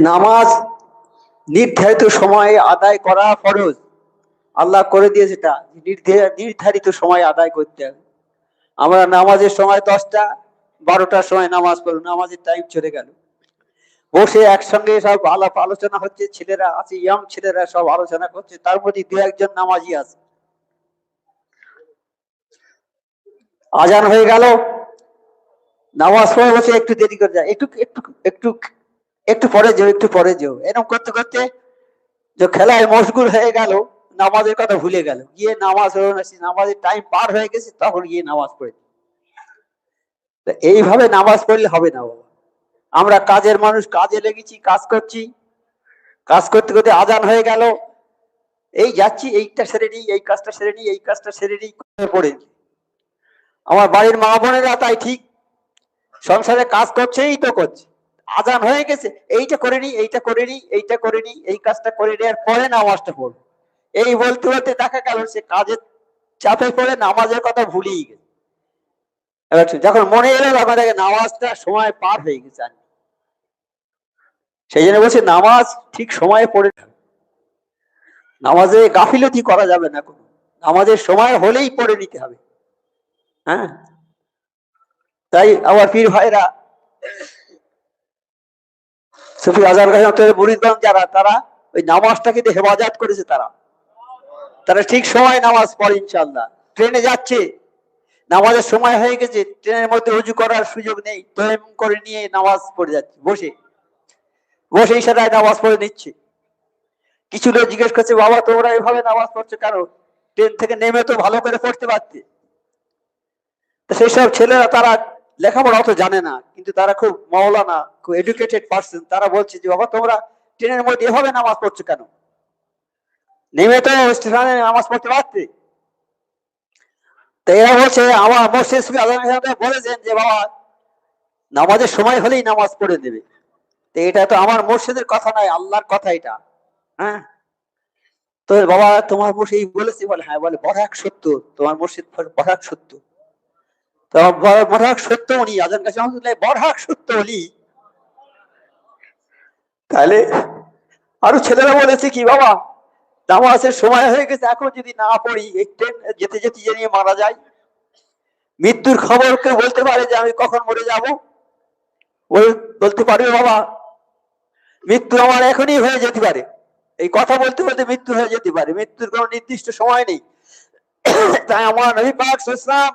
নামাজ নির্ধারিত সময়ে আদায় করা ফরজ। আল্লাহ করে দিয়েছে এটা, নির্ধারিত সময় আদায় করতে হবে। আমরা নামাজের সময় 10টা 12টার সময় নামাজ পড়ব, নামাজের টাইম চলে গেল, বসে একসঙ্গে সব আলাপ আলোচনা হচ্ছে, ছেলেরা আছে, ইয়ং ছেলেরা সব আলোচনা করছে, তার মধ্যে দু একজন নামাজি আছে। আজান হয়ে গেল, নামাজ পড়ে বসে একটু দেরি করে যায়, একটু একটু একটু একটু পরে যাও, একটু পরে যাও, এরকম করতে করতে যে খেলায় মশগুল হয়ে গেল, নামাজের কথা ভুলে গেল, গিয়ে নামাজ হলো না, নামাজের টাইম পার হয়ে গেছে, তখন গিয়ে নামাজ পড়ে। এইভাবে নামাজ পড়লে হবে না বাবা। আমরা কাজের মানুষ, কাজে লেগেছি, কাজ করছি, কাজ করতে করতে আজান হয়ে গেল, এই যাচ্ছি, এইটা সেরে নিই, এই কাজটা সেরে নিই, এই কাজটা সেরে নিই, পড়ে। আমার বাড়ির মা বোনেরা তাই ঠিক, সংসারে কাজ করছে, এই তো করছে, আজান হয়ে গেছে, এইটা করে নি, এইটা করে নি, এইটা করে নি, এই কাজটা করে নেওয়ার পরে নামাজটা পড়ব। এই বলতে বলতে দেখা গেল সে কাজের চাপে পড়ে নামাজের কথা ভুলেই গেছে। এবার যখন মনে এলো তখন দেখে নামাজটা সময় পার হয়ে গেছে। সেই জন্য বলছে নামাজ ঠিক সময়ে পড়ে, নামাজে গাফিলতি করা যাবে না, কোনো নামাজের সময় হলেই পড়ে নিতে হবে। হ্যাঁ, তাই আমার পীর ভাইরা, সুফি আজহার মুরিদগণ যারা, তারা ওই নামাজটাকে হেফাজত করেছে, তারা তারা ঠিক সময় নামাজ পড়ে। ইনশাআল্লাহ ট্রেনে যাচ্ছে, নামাজের সময় হয়ে গেছে, ট্রেনের মধ্যে উজু করার সুযোগ নেই, তয়াম্মুম করে নিয়ে নামাজ পড়ে যাচ্ছে, বসে বসে ইশারায় নামাজ পড়ে নিচ্ছে। কিছু লোক জিজ্ঞেস করছে, বাবা তোমরা এভাবে নামাজ পড়ছো কেন? ট্রেন থেকে নেমে তো ভালো করে পড়তে পারতে। সেই সব ছেলেরা, তারা লেখাপড়া অত জানে না, কিন্তু তারা খুব মাওলানা, খুব এডুকেটেড পার্সন, তারা বলছে যে বাবা তোমরা ট্রেনের মধ্যে এভাবে নামাজ পড়ছো কেন? নেমে তো স্টেশনে নামাজ পড়তে পারতে। তো এরা বলছে, আমার মসজিদ বলেছেন যে বাবা নামাজের সময় হলেই নামাজ পড়ে দেবে। তো এটা তো আমার মসজিদের কথা নয়, আল্লাহর কথা এটা। হ্যাঁ, তো বাবা তোমার মসজিদ বলেছি, বলে হ্যাঁ, বলে বড় এক সত্য, তোমার মসজিদ বড় এক সত্য। তো বড় এক সত্য উনি আজান কাছে বড় এক সত্য উনি। তাহলে আরো ছেলেরা বলেছে কি, বাবা নামাজের সময় হয়ে গেছে, এখন যদি না পড়ি এই ট্রেন যেতে যেতে জানিয়ে মারা যায়, মৃত্যুর খবর কেউ বলতে পারে যে আমি কখন মরে যাব? বলতে পারবে বাবা মৃত্যু আমার এখনই হয়ে যেতে পারে, এই কথা বলতে বলতে মৃত্যু হয়ে যেতে পারে, মৃত্যুর কোনো নির্দিষ্ট সময় নেই। তাই আমার নবী পাক সাল্লাল্লাহু আলাইহি ওয়াসাল্লাম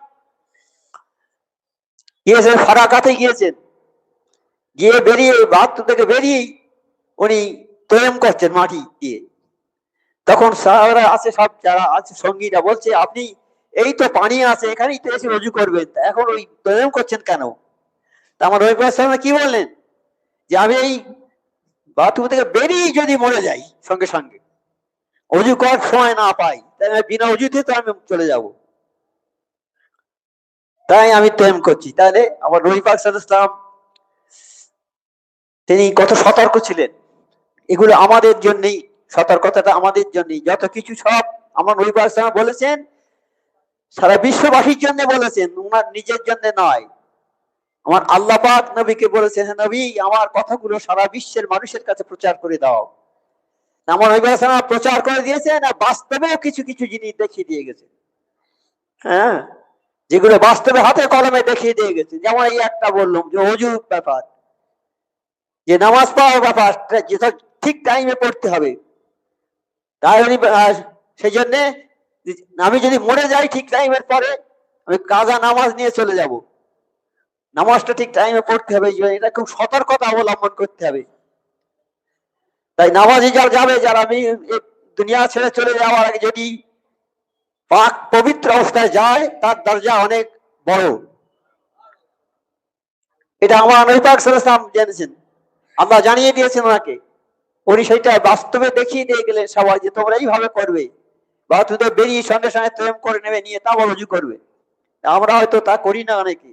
গিয়েছেন, ফারাকাতে গিয়েছেন, গিয়ে বেরিয়ে বাথরুম থেকে বেরিয়েই উনি তয়াম্মুম করছেন মাটি দিয়ে। তখন সাহাবারা আছে, সব যারা আছে সঙ্গীরা বলছে, আপনি এই তো পানি আছে, এখানেই তো এসে রুজু করবেন, এখন ওই তয়াম্মুম করছেন কেন? আমার নবী পাক সাল্লাল্লাহু আলাইহি ওয়াসাল্লাম কি বললেন, যে আমি এই বাথরুম থেকে বেরিয়ে যদি মরে যাই সঙ্গে সঙ্গে, অজু করার সময় না পাই, তাই আমি বিনা অজুতে তো আমি চলে যাব, তাই আমি তয়াম্মুম করছি। তাহলে আমার নবী পাক সাল্লাল্লাহু আলাইহি ওয়াসাল্লাম তিনি কত সতর্ক ছিলেন, এগুলো আমাদের জন্যই, সতর্কতাটা আমাদের জন্যই, যত কিছু সব আমার নবী পাক সাল্লাল্লাহু আলাইহি ওয়াসাল্লাম বলেছেন, সারা বিশ্ববাসীর জন্য বলেছেন, ওনার নিজের জন্য নয়। আমার আল্লাহ পাক নবীকে বলেছেন, নবী আমার কথাগুলো সারা বিশ্বের মানুষের কাছে প্রচার করে দাও। আমার নবী সাল্লাল্লাহু আলাইহি ওয়াসাল্লাম প্রচার করে দিয়েছেন, আর বাস্তবেও কিছু কিছু জিনিস দেখিয়ে দিয়ে গেছে। হ্যাঁ, যেগুলো বাস্তবে হাতে কলমে দেখিয়ে দিয়ে গেছে। যেমন এই একটা বললাম যে ওযুর ব্যাপার, যে নামাজ পড়ার ব্যাপার, যেটা ঠিক টাইমে পড়তে হবে। তাই উনি সেই জন্য আমি যদি মরে যাই ঠিক টাইমের পরে, আমি কাজা নামাজ নিয়ে চলে যাব, নামাজটা ঠিক টাইমে পড়তে হবে, এটা খুব সতর্কতা অবলম্বন করতে হবে। তাই নামাজি যারা যাবে, যারা আমি দুনিয়া ছেড়ে চলে যাওয়ার আগে যদি পাক পবিত্র অবস্থায় যায়, তার দরজা অনেক বড়। এটা আমার নবী পাক সাল্লাল্লাহু আলাইহি ওয়াসাল্লাম জেনেছেন, আল্লাহ জানিয়ে দিয়েছেন ওনাকে, উনি সেইটা বাস্তবে দেখিয়ে দিয়ে গেলেন সবাই, যে তোমরা এইভাবে করবে, বা তুই বেরিয়ে সঙ্গে সঙ্গে তয়াম্মুম করে নেবে, নিয়ে তারপর রুজু করবে। আমরা হয়তো তা করি না অনেকে,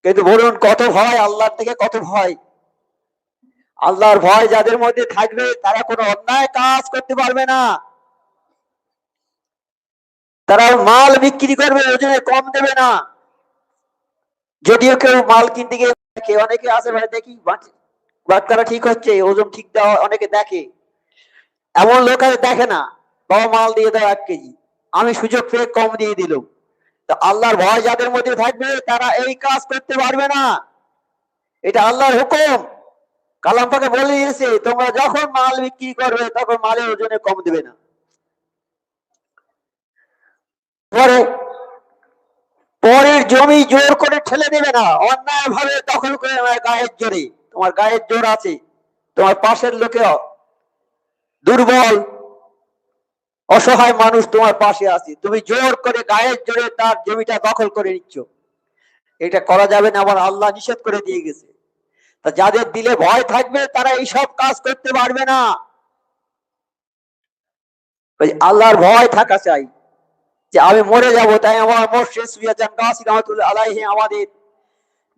কিন্তু বলুন কত ভয়, আল্লাহর থেকে কত ভয়। আল্লাহর ভয় যাদের মধ্যে থাকবে, তারা কোনো অন্যায় কাজ করতে পারবে না, তারা মাল বিক্রি করবে, ওজনে কম দেবে না। যদিও কেউ মাল কিনতে গিয়ে অনেকে আসে ভাই দেখি বাচ্চারা ঠিক হচ্ছে, ওজন ঠিক দেওয়া অনেকে দেখে, এমন লোক আছে দেখে না, বাবা মাল দিয়ে দাও 1 কেজি, আমি সুযোগ পেয়ে কম দিয়ে দিলাম। তো আল্লাহর ভয় যাদের মধ্যে থাকবে তারা এই কাজ করতে পারবে না, এটা আল্লাহর হুকুম। কালাম পাকে বলে দিয়েছে, তোমরা যখন মাল বিক্রি করবে তখন মালের ওজনে কম দিবে না। পরে পরের জমি জোর করে ঠেলে দেবে না, অন্যায় ভাবে দখল করে নেয় গায়ের জোরে। তোমার গায়ের জোর আছে, তোমার পাশের লোকে দুর্বল অসহায় মানুষ তোমার পাশে আছে, তুমি জোর করে গায়ের জোরে তার জমিটা দখল করে নিচ্ছ, এটা করা যাবে না, আমার আল্লাহ নিষেধ করে দিয়ে গেছে। তা যাদের দিলে ভয় থাকবে তারা এইসব কাজ করতে পারবে না। আল্লাহর ভয় থাকা চাই, যে আমি মরে যাব। তাই আমার মুর্শিদ সুফিয়াজান গাছি রহমাতুল্লাহ আলাইহি আমাদের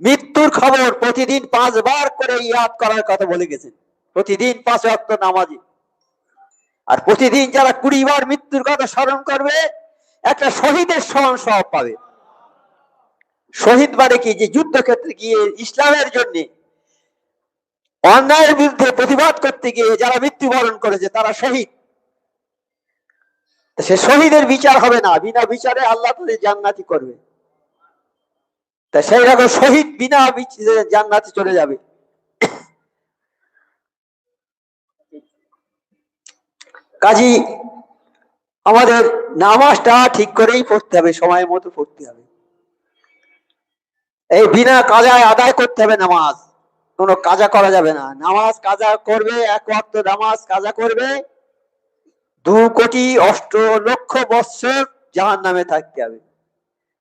মৃত্যুর খবর প্রতিদিন 5 বার করে ইয়াদ করার কথা বলে গেছেন, প্রতিদিন 5 ওয়াক্ত নামাজে। আর প্রতিদিন যারা 20 বার মৃত্যুর কথা স্মরণ করবে একটা শহীদের সমান সওয়াব পাবে। শহীদ মানে কি, যে যুদ্ধক্ষেত্রে গিয়ে ইসলামের জন্য অন্যায়ের বিরুদ্ধে প্রতিবাদ করতে গিয়ে যারা মৃত্যুবরণ করেছে তারা শহীদ। সে শহীদের বিচার হবে না, বিনা বিচারে আল্লাহ তাদের জান্নাতি করবে। তা সেই রকম শহীদ বিনা বিচারে জান্নাতে চলে যাবে। কাজী আমাদের নামাজটা ঠিক করেই পড়তে হবে, সময় মতো পড়তে হবে। এই বিনা কাজায় আদায় করতে হবে নামাজ, কোনো কাজা করা যাবে না। নামাজ কাজা করবে, 1 ওয়াক্ত নামাজ কাজা করবে, 2,08,00,000 বৎসর জাহান্নামে থাকতে হবে।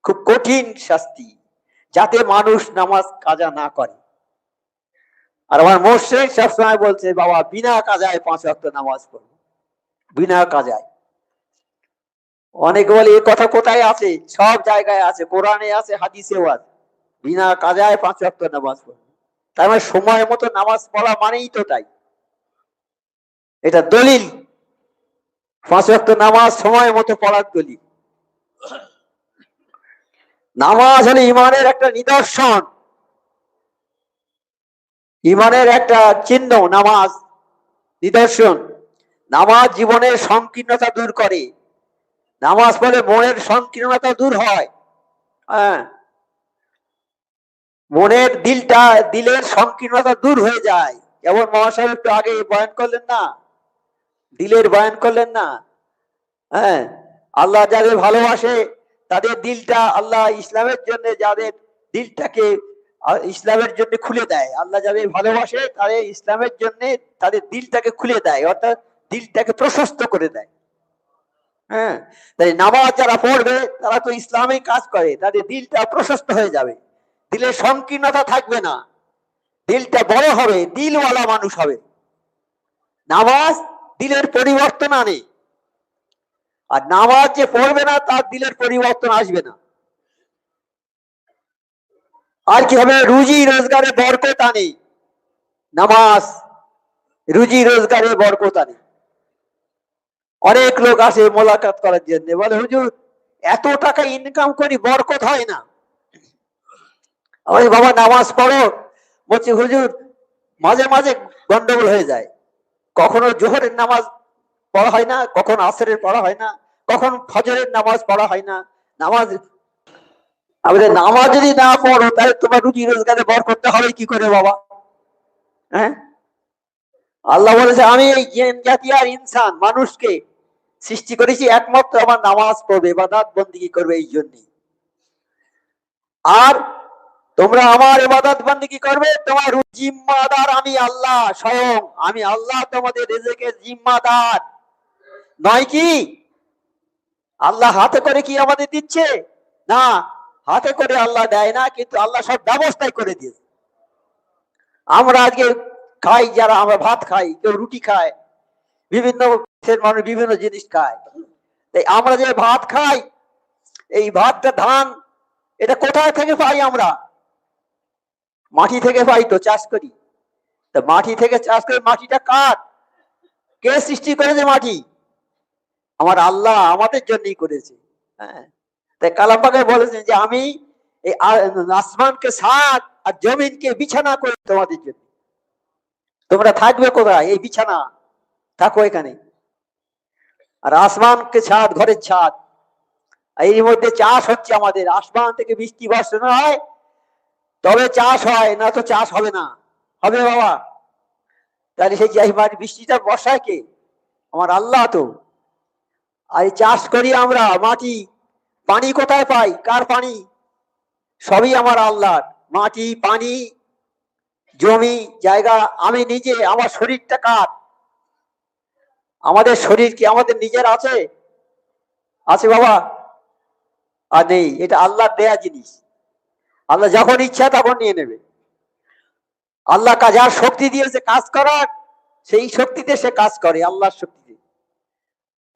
খুব কঠিন শাস্তি, যাতে মানুষ নামাজ কাজা না করে। আর আমার মুর্শিদ সবসময় বলছে, বাবা বিনা কাজায় 5 ওয়াক্ত নামাজ পড়ো, বিনা কাজায়। অনেকে বলে এই কথা কোথায় আছে? সব জায়গায় আছে, কোরআনে আছে, হাদিসেও আছে, বিনা কাজায় 5 ওয়াক্ত নামাজ পড়ো। তার মানে সময় মতো নামাজ পড়া মানেই তো তাই, এটা দলিল। 5 ওয়াক্ত নামাজ সময় মতো পড়ার দলিল। নামাজ হলো ইমানের একটা নিদর্শন, ইমানের একটা চিহ্ন, নামাজ নিদর্শন। নামাজ জীবনের সংকীর্ণতা দূর করে, নামাজ পড়লে মনের সংকীর্ণতা দূর হয়। হ্যাঁ, মনের দিলের সংকীর্ণতা দূর হয়ে যায়। যেমন মহাশয় একটু আগে বয়ান করলেন না, দিলের বয়ান করলেন না। হ্যাঁ, আল্লাহ যাদের ভালোবাসে তাদের দিলটা আল্লাহ ইসলামের জন্য, যাদের দিলটাকে ইসলামের জন্য খুলে দেয়, আল্লাহ যাদের ভালোবাসে তাদের ইসলামের জন্য তাদের দিলটাকে খুলে দেয়, অর্থাৎ দিলটাকে প্রশস্ত করে দেয়। হ্যাঁ, তাই নামাজ যারা পড়বে তারা তো ইসলামে কাজ করে, তাদের দিলটা প্রশস্ত হয়ে যাবে, দিলের সংকীর্ণতা থাকবে না, দিলটা বড় হবে, দিলওয়ালা মানুষ হবে। নামাজ দিলের পরিবর্তন আনে, আর নামাজ যে পড়বে না তার দিলের পরিবর্তন আসবে না। আর কি হবে? রুজি রোজগারে বরকত আনে নামাজ, রুজি রোজগারে বরকত আনে। অনেক লোক আসে মোলাকাত করার জন্য, বলে হুজুর এত টাকা ইনকাম করি বরকত হয় না। আমি বাবা নামাজ পড়ো, বলছি হুজুর মাঝে মাঝে গন্ডগোল হয়ে যায়, কখনো জোহরের নামাজ পড়া হয় না, কখনো আসরের পড়া হয় না, কখন ফজরের নামাজ পড়া হয় না। নামাজ আমাদের নামাজ যদি না পড়ো তাহলে তোমার রুজি রোজগারে বরকত হবে কি করে বাবা? হ্যাঁ, আল্লাহ বলেছে আমি এই জিন জাতি আর ইনসান মানুষকে সৃষ্টি করেছি একমাত্র আমার নামাজ পড়বে, ইবাদত বন্দেগী করবে এই জন্যই। আর তোমরা আমার ইবাদত বন্দেগী করবে, তোমার জিম্মাদার আমি আল্লাহ, স্বয়ং আমি আল্লাহ তোমাদের রিজিকের জিম্মাদার। নয় কি আল্লাহ হাতে করে কি আমাদের দিচ্ছে? না, হাতে করে আল্লাহ দেয় না, কিন্তু আল্লাহ সব ব্যবস্থাই করে দিয়েছে। আমরা আজকে খাই, যারা আমরা ভাত খাই, কেউ রুটি খায়, বিভিন্ন মানুষ বিভিন্ন জিনিস খায়। তাই আমরা যে ভাত খাই, এই ভাতটা ধান, এটা কোথায় থেকে পাই? আমরা মাটি থেকে পাই, তো চাষ করি। তো মাটি থেকে চাষ করে, মাটিটা কার? কে সৃষ্টি করেছে মাটি? আমার আল্লাহ আমাদের জন্যই করেছে। হ্যাঁ, তাই কালাম পাকে বলেছেন যে আমি এই আসমানকে ছাদ আর জমিনকে বিছানা করি তোমাদের জন্য। তোমরা থাকবে কোথায়? এই বিছানা, থাকো এখানে। আর আসমানকে ছাদ, ঘরের ছাদ, এর মধ্যে চাষ হচ্ছে আমাদের। আসমান থেকে বৃষ্টি বর্ষণ হয় তবে চাষ হয়, না তো চাষ হবে না। হবে বাবা? তাহলে সেই বৃষ্টিটা বর্ষায় কে? আমার আল্লাহ তো। আর চাষ করি আমরা, মাটি, পানি কোথায় পাই? কার পানি? সবই আমার আল্লাহর। মাটি, পানি, জমি জায়গা। আমি নিজে, আমার শরীরটা কার? আমাদের শরীর কি আমাদের নিজের আছে? আছে বাবা? আর নেই। এটা আল্লাহর দেয়া জিনিস। আল্লাহ যখন ইচ্ছা তখন নিয়ে নেবে। আল্লাহ যার শক্তি দিয়েছে কাজ করার, সেই শক্তিতে সে কাজ করে, আল্লাহর শক্তিতে।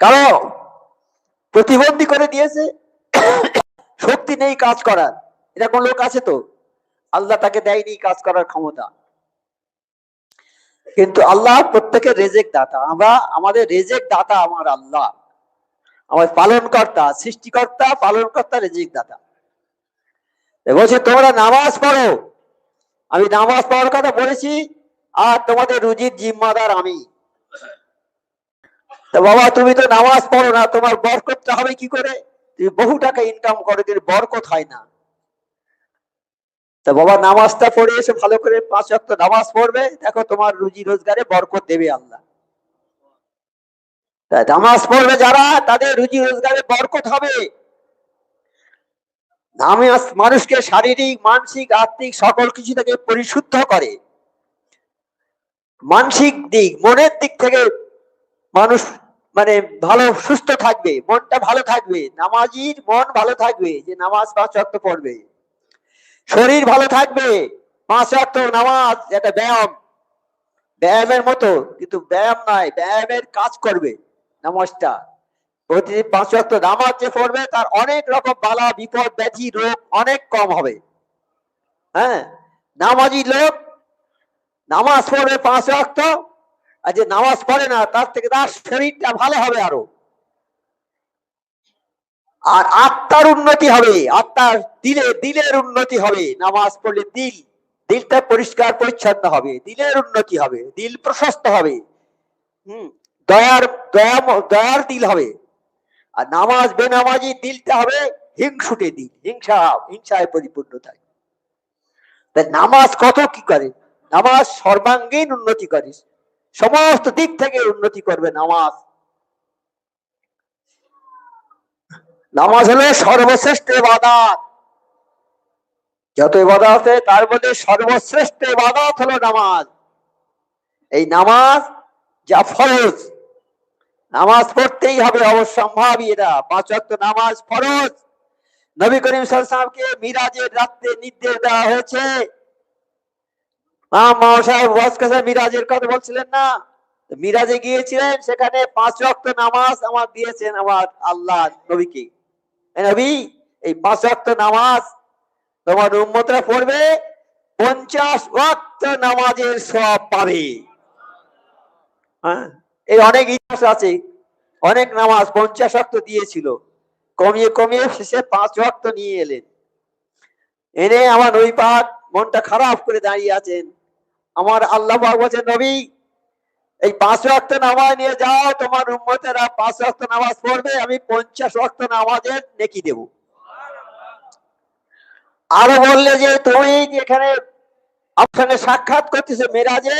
কারো প্রতিবন্ধী করে দিয়েছে, শক্তি নেই কাজ করার, এরকম লোক আছে তো? আল্লাহ তাকে দেয়নি কাজ করার ক্ষমতা। কিন্তু আল্লাহ প্রত্যেকের রেজেক দাতা। আমরা, আমাদের রেজেক দাতা আমার আল্লাহ, আমার পালনকর্তা, সৃষ্টিকর্তা, পালনকর্তা, রেজেক দাতা। বলছে তোমরা নামাজ পড়ো। আমি নামাজ পড়ার কথা বলেছি, আর তোমাদের রুজির জিম্মাদার আমি। তো বাবা তুমি তো নামাজ পড়ো না, তোমার বরকতটা হবে কি করে? তুমি বহু টাকা ইনকাম করো, কিন্তু বরকত হয় না। তা বাবা নামাজটা পড়ে এসে ভালো করে 5 ওয়াক্ত নামাজ পড়বে, দেখো তোমার রুজি রোজগারে বরকত দেবে আল্লাহ। নামাজ পড়বে যারা, তাদের রুজি রোজগারে বরকত হবে। নামাজ মানুষকে শারীরিক, মানসিক, আত্মিক সকল কিছু থেকে পরিশুদ্ধ করে। মানসিক দিক, মনের দিক থেকে মানুষ মানে ভালো সুস্থ থাকবে, মনটা ভালো থাকবে। নামাজির মন ভালো থাকবে যে নামাজ 5 ওয়াক্ত পড়বে। শরীর ভালো থাকবে। 5 ওয়াক্ত নামাজ একটা ব্যায়াম, ব্যায়ামের মতো, কিন্তু ব্যায়াম নয়, ব্যায়ামের কাজ করবে নামাজটা। প্রতিদিন 5 ওয়াক্ত নামাজ যে পড়বে তার অনেক রকম বালা বিপদ ব্যাধি রোগ অনেক কম হবে। হ্যাঁ, নামাজি লোক নামাজ পড়বে 5 ওয়াক্ত, আর যে নামাজ পড়ে না তার থেকে তার শরীরটা ভালো হবে আরো। আর আত্মার উন্নতি হবে, আত্মার দিলের উন্নতি হবে। নামাজ পড়লে দিলটা পরিষ্কার পরিচ্ছন্ন হবে, দিলের উন্নতি হবে, দিল প্রশস্ত হবে। দয়ার দিল হবে। আর নামাজ বেনামাজি দিলটা হবে হিংসুটে দিল, হিংসায় পরিপূর্ণ থাকে। তাই নামাজ কত কি করে? নামাজ সর্বাঙ্গীন উন্নতি করে, সমস্ত দিক থেকে উন্নতি করবে নামাজ। নামাজ হলো সর্বশ্রেষ্ঠ ইবাদত। যত ইবাদত আছে তার মধ্যে সর্বশ্রেষ্ঠ ইবাদত হলো নামাজ। এই নামাজ যা ফরজ, নামাজ পড়তেই হবে, অবশ্যম্ভাবী। এটা 5 ওয়াক্ত নামাজ ফরজ। নবী করিম সাল্লাল্লাহু আলাইহি ওয়াসাল্লামকে মিরাজের রাতে নির্দেশ দেওয়া হয়েছে। মিরাজের কথা বলছিলেন না? মিরাজে গিয়েছিলেন, সেখানে 5 ওয়াক্ত নামাজ আমার দিয়েছেন আমার আল্লাহ নবীকে। নবী, এই 5 ওয়াক্ত নামাজ তোমার উম্মতরা পড়বে, 50 ওয়াক্ত নামাজের সওয়াব পাবে। হ্যাঁ, এই অনেক ইতিহাস আছে, অনেক নামাজ 50 ওয়াক্ত দিয়েছিল, কমিয়ে কমিয়ে শেষে 5 ওয়াক্ত নিয়ে এলেন। এনে আমার নবী পাক মনটা খারাপ করে দাঁড়িয়ে আছেন। আমার আল্লাহ পাক বলছেন, নবী এই 5 ওয়াক্ত নামাজ নিয়ে যাও, তোমার উম্মতেরা 5 ওয়াক্ত নামাজ পড়বে, আমি 50 ওয়াক্ত নামাজের নেকি দেব। আরো বললে যে তুমি এখানে আমার সঙ্গে সাক্ষাৎ করতেছো মেরাজে,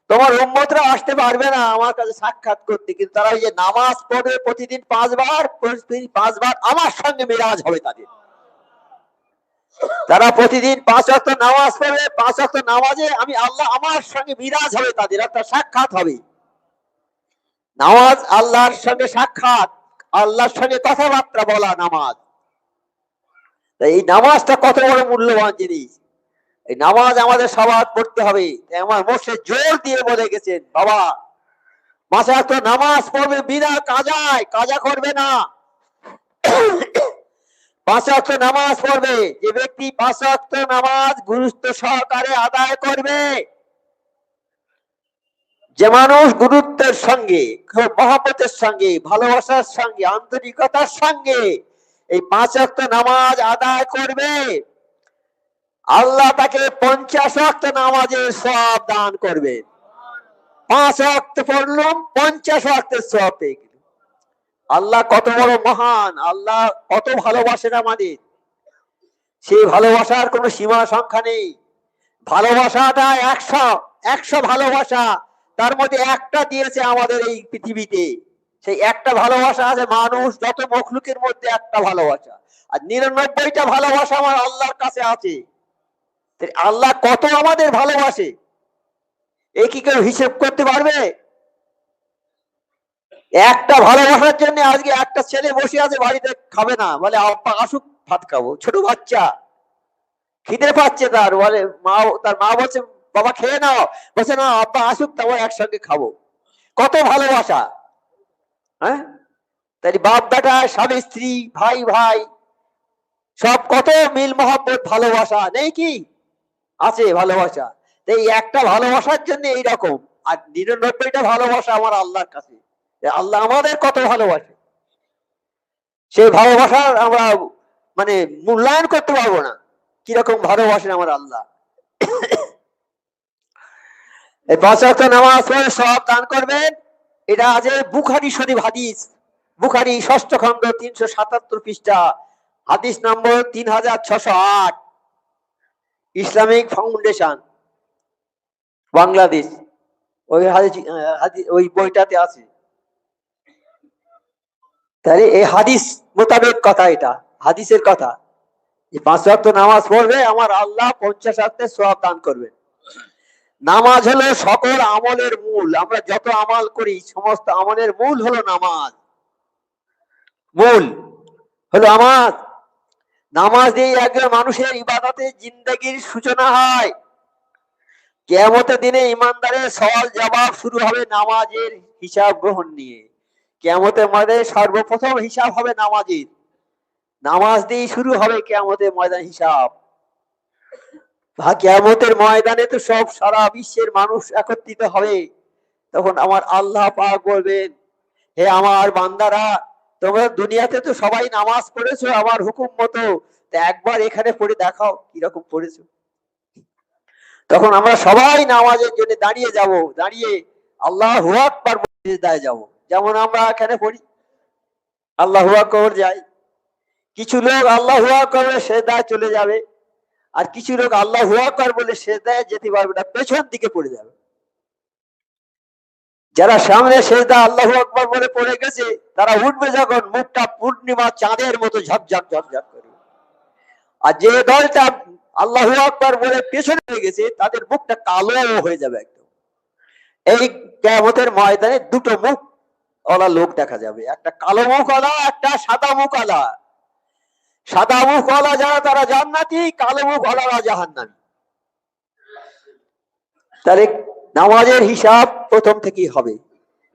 তোমার উম্মতরা আসতে পারবে না আমার কাছে সাক্ষাৎ করতে, কিন্তু তারা ওই যে নামাজ পড়বে প্রতিদিন 5 বার, প্রতিদিন 5 বার আমার সঙ্গে মেরাজ হবে তাদের। তারা প্রতিদিন 5 ওয়াক্ত নামাজ পড়বে, 5 ওয়াক্ত নামাজে আমি আল্লাহ আমার সঙ্গে মিরাজ হবে, তাদের একটা সাক্ষাৎ হবে। নামাজ আল্লাহর সঙ্গে সাক্ষাৎ, আল্লাহর সঙ্গে কথাবার্তা বলা নামাজ। এই নামাজটা কত বড় মূল্যবান জিনিস। এই নামাজ আমাদের সবার পড়তে হবে। আমার মোর্শেদ জোর দিয়ে বলে গেছেন, বাবা 5 ওয়াক্ত নামাজ পড়বে বিনা কাজায়, কাজা করবে না। 5 ওয়াক্ত নামাজ পড়বে, যে ব্যক্তি 5 ওয়াক্ত নামাজ গুরুত্ব সহকারে আদায় করবে, যে মানুষ গুরুত্বের সঙ্গে, মহব্বতের সঙ্গে, ভালোবাসার সঙ্গে, আন্তরিকতার সঙ্গে এই 5 ওয়াক্ত নামাজ আদায় করবে, আল্লাহ তাকে 50 ওয়াক্ত নামাজের সওয়াব দান করবেন। 5 ওয়াক্ত পড়লো, 50 ওয়াক্তের সওয়াব পেয়ে গেল। আল্লাহ কত বড় মহান, আল্লাহ কত ভালোবাসেন আমাদের। সেই ভালোবাসার কোনো সীমা সংখ্যা নেই। ভালোবাসাটা 100 ভালোবাসা, তার মধ্যে একটা দিয়েছে আমাদের এই পৃথিবীতে। সেই একটা ভালোবাসা আছে, মানুষ যত মখলুকের মধ্যে একটা ভালোবাসা, আর 99টা ভালোবাসা আমার আল্লাহর কাছে আছে। আল্লাহ কত আমাদের ভালোবাসে, এ কি কেউ হিসেব করতে পারবে? একটা ভালোবাসার জন্য আজকে একটা ছেলে বসে আছে বাড়িতে, খাবে না, বলে আব্বা আসুক ভাত খাবো। ছোট বাচ্চা, খিদে পাচ্ছে তার, বলে মা, তার মা বলছে বাবা খেয়ে নাও, বলছে না আব্বা আসুক তারপর একসঙ্গে খাবো। কত ভালোবাসা। হ্যাঁ, তাই বাপ বেটা, স্বামী স্ত্রী, ভাই ভাই, সব কত মিল মহব্বত, ভালোবাসা নেই কি? আছে ভালোবাসা। এই একটা ভালোবাসার জন্য এইরকম, আর 99টা ভালোবাসা আমার আল্লাহর কাছে। আল্লাহ আমাদের কত ভালোবাসে, সেই ভালোবাসার আমরা মানে মূল্যায়ন করতে পারবো না, কিরকম ভালোবাসেন আমার আল্লাহ। এই 5 ওয়াক্ত নামাজ পড়ে সওয়াব দান করবেন। এটা আছে বুখারী শরীফ হাদিস, বুখারী 6ষ্ঠ খণ্ড 377 পৃষ্ঠা, হাদিস নম্বর 3608, ইসলামিক ফাউন্ডেশন বাংলাদেশ, ওই হাদিস, ওই বইটাতে আছে। তাহলে এই হাদিস মোতাবেক কথা, এটা হাদিসের কথা। 5 ওয়াক্ত নামাজ পড়বে, আমার আল্লাহ 50 ওয়াক্তের সওয়াব দান করবেন। নামাজ হলো সকল আমলের মূল। আমরা যত আমল করি, সমস্ত আমলের মূল হলো নামাজ। মূল হলো নামাজ। নামাজ দিয়ে একজন মানুষের ইবাদতে জিন্দেগির সূচনা হয়। কিয়ামতের দিনে ইমানদারের সওয়াল জবাব শুরু হবে নামাজের হিসাব গ্রহণ নিয়ে। কিয়ামতের ময়দানে সর্বপ্রথম হিসাব হবে নামাজের। নামাজ দিয়ে শুরু হবে কিয়ামতের ময়দানে হিসাব। কিয়ামতের ময়দানে তো সব সারা বিশ্বের মানুষ একত্রিত হবে। তখন আমার আল্লাহ পাক বলবেন, হে আমার বান্দারা, তোমরা দুনিয়াতে তো সবাই নামাজ পড়েছো আমার হুকুম মতো, তা একবার এখানে পড়ে দেখাও কিরকম পড়েছো। তখন আমরা সবাই নামাজের জন্য দাঁড়িয়ে যাব, দাঁড়িয়ে আল্লাহু আকবার বলে সিজদায় যাব। যেমন আমরা এখানে পড়ি আল্লাহু আকবার যাই, কিছু লোক আল্লাহু আকবার বলে সিজদায় চলে যাবে, আর কিছু লোক আল্লাহু আকবার বলে সিজদায় যেতে পারবে না, পেছন দিকে পড়ে যাবে। যারা সামনে সিজদা আল্লাহু আকবার বলে পড়ে গেছে, তারা উঠবে যখন, মুখটা পূর্ণিমা চাঁদের মতো ঝকঝক ঝকঝক করে। আর যে দলটা আল্লাহু আকবার বলে পেছনে হয়ে গেছে, তাদের মুখটা কালো হয়ে যাবে একদম। এই কিয়ামতের ময়দানে দুটো মুখ ওলা লোক দেখা যাবে, একটা কালো মুখ ওলা, একটা সাদা মুখ ওলা। সাদা মুখ ওলা যারা তারা জান্নাতি, কালো মুখ ওলারা জাহান্নামী। তাহলে নামাজের হিসাব প্রথম থেকেই হবে।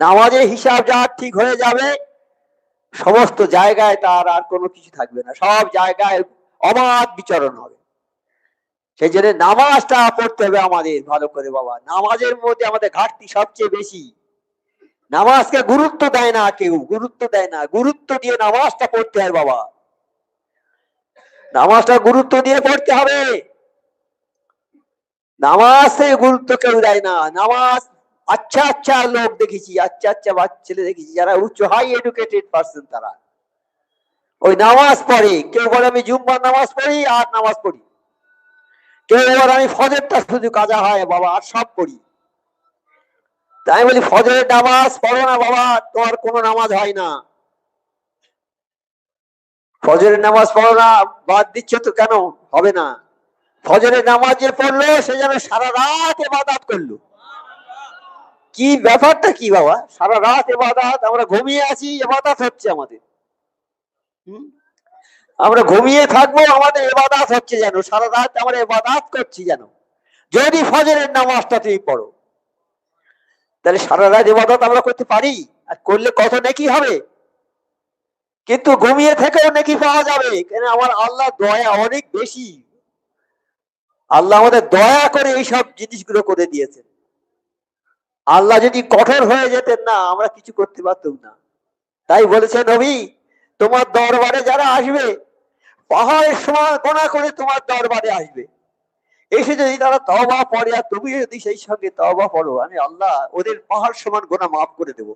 নামাজের হিসাব যার ঠিক হয়ে যাবে, সমস্ত জায়গায় তার আর কোনো কিছু থাকবে না, সব জায়গায় অবাধ বিচরণ হবে। সেই জন্য নামাজটা পড়তে হবে আমাদের ভালো করে বাবা। নামাজের মধ্যে আমাদের ঘাটতি সবচেয়ে বেশি। নামাজকে গুরুত্ব দেয় না কেউ, গুরুত্ব দেয় না। গুরুত্ব দিয়ে নামাজটা পড়তে হয় বাবা, নামাজটা গুরুত্ব দিয়ে পড়তে হবে। নামাজে গুরুত্ব কেউ দেয় না। নামাজ আচ্ছা আচ্ছা লোক দেখেছি, আচ্ছা আচ্ছা ছেলে দেখেছি, যারা উচ্চ হাই এডুকেটেড পার্সন, তারা ওই নামাজ পড়ে। কেউ বলে আমি জুম্মার নামাজ পড়ি আর নামাজ পড়ি, কেউ বলে আমি ফজরটা শুধু কাজা হয় বাবা আর সব পড়ি। তাই বলি ফজরের নামাজ পড়ো না বাবা, তোমার কোনো নামাজ হয় না। ফজরের নামাজ পড়ো না, বাদ দিচ্ছ তো কেন? হবে না। ফজরের নামাজ যে পড়লো, সে যেন সারা রাত ইবাদত করলো। কি ব্যাপারটা কি বাবা, সারা রাত ইবাদত? আমরা ঘুমিয়ে আছি, ইবাদত হচ্ছে আমাদের। আমরা ঘুমিয়ে থাকবো, আমাদের ইবাদত হচ্ছে যেন, সারা রাত আমরা ইবাদত করছি যেন। যদি ফজরের নামাজটা তুমি পড়ো, তাহলে সারা রাত ইবাদত আমরা করতে পারি, আর করলে কত নেকি হবে। কিন্তু ঘুমিয়ে থেকেও নেকি পাওয়া যাবে, কেন আমার আল্লাহ দয়া অনেক বেশি। আল্লাহ আমাদের দয়া করে এইসব জিনিসগুলো করে দিয়েছেন। আল্লাহ যদি কঠোর হয়ে যেতেন না, আমরা কিছু করতে পারতাম না। তাই বলেছে নবী, তোমার দরবারে যারা আসবে, পাহাড়ের সমান গোনা করে তোমার দরবারে আসবে। এসে যদি তারা তওবা পড়ে আর তুমি যদি সেই সঙ্গে তওবা পড়ো, আমি আল্লাহ ওদের পাহাড় সমান গুনাহ মাফ করে দেবো।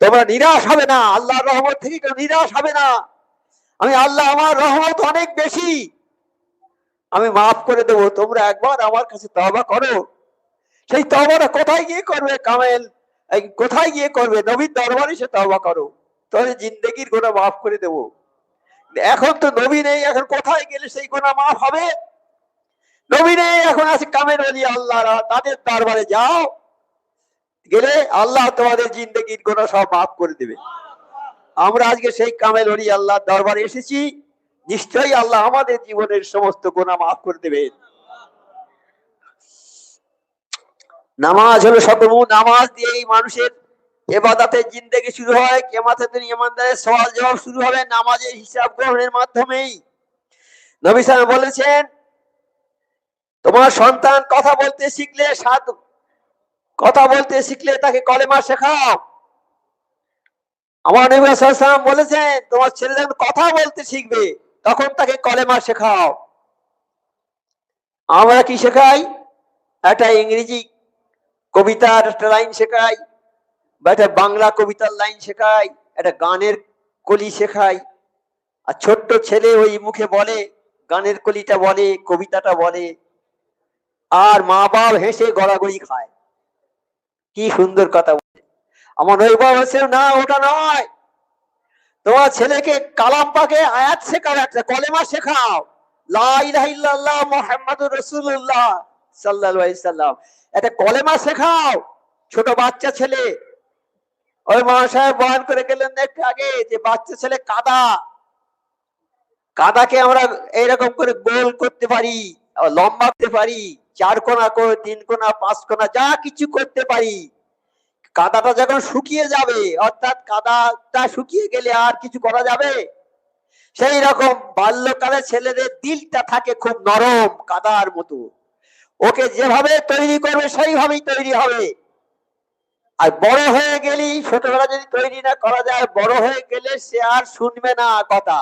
তোমরা নিরাশ হবে না, আল্লাহর রহমত থেকে কেউ নিরাশ হবে না। আমি আল্লাহ, আমার রহমত অনেক বেশি, আমি মাফ করে দেবো। তোমরা একবার আমার কাছে তওবা করো। সেই তওবাটা কোথায় গিয়ে করবে কামেল? কোথায় গিয়ে করবে? নবীর দরবারে এসে তওবা করো, তাহলে জিন্দেগির গুনাহ মাফ করে দেবো। এখন তো নবী নেই, এখন কোথায় গেলে সেই গুনাহ মাফ হবে? নবী নেই, এখন আছে কামেল ওলি আল্লাহরা, তাদের দরবারে যাও, গেলে আল্লাহ তোমাদের জিন্দেগির গুনাহ সব মাফ করে দেবে। আমরা আজকে সেই কামেল ওলি আল্লাহর দরবারে এসেছি, নিশ্চয়ই আল্লাহ আমাদের জীবনের সমস্ত গুনাহ মাফ করে দেবেন। নামাজ হলো সর্বমূল, নামাজ দিয়েই মানুষের ইবাদতের জিন্দেগি শুরু হয়। কিয়ামতের দিন ইমানদারের সওয়াল জবাব শুরু হবে নামাজের হিসাব গ্রহণের মাধ্যমেই। নবী সাল্লাল্লাহু আলাইহি ওয়াসাল্লাম বলেছেন, তোমার সন্তান কথা বলতে শিখলে তাকে কলেমা শেখাও। আমার নবী সাল্লাল্লাহু আলাইহি ওয়াসাল্লাম বলেছেন, তোমার ছেলে যখন কথা বলতে শিখবে তখন তাকে কলেমা শেখাও। আমরা কি শেখাই? একটা ইংরেজি কবিতার একটা লাইন শেখাই, বা একটা বাংলা কবিতার লাইন শেখাই, একটা গানের কলি শেখাই। আর ছোট্ট ছেলে ওই মুখে বলে, গানের কলিটা বলে, কবিতাটা বলে, আর মা বাপ হেসে গড়াগড়ি খায়। কি সুন্দর কথা বলে। আমার নবী বলেছেন, না ওটা নয়, তোমার ছেলেকে কালাম পাকে আয়াত শেখাও, একটা কলেমা শেখাও, লা ইলাহা ইল্লাল্লাহ মুহাম্মাদুর রাসূলুল্লাহ সাল্লাল্লাহু আলাইহি সাল্লাম, একটা কলেমা শেখাও। ছোট বাচ্চা ছেলে, ওই মা সাহেব বয়ান করে গেলেন একটু আগে, যে বাচ্চা ছেলে কাদাকে আমরা এইরকম করে গোল করতে পারি, লম্বা করতে পারি, 4 কোণা করে 3 কোণা 5 কোণা যা কিছু করতে পারি। কাদাটা যখন শুকিয়ে যাবে, অর্থাৎ কাদাটা শুকিয়ে গেলে আর কিছু করা যাবে? সেই রকম বাল্যকালে ছেলেদের দিলটা থাকে খুব নরম, কাদার মতো। ওকে যেভাবে তৈরি করবে সেইভাবেই তৈরি হবে। আর বড় হয়ে গেলেই, ছোটবেলা যদি তৈরি না করা যায়, বড় হয়ে গেলে সে আর শুনবে না কথা।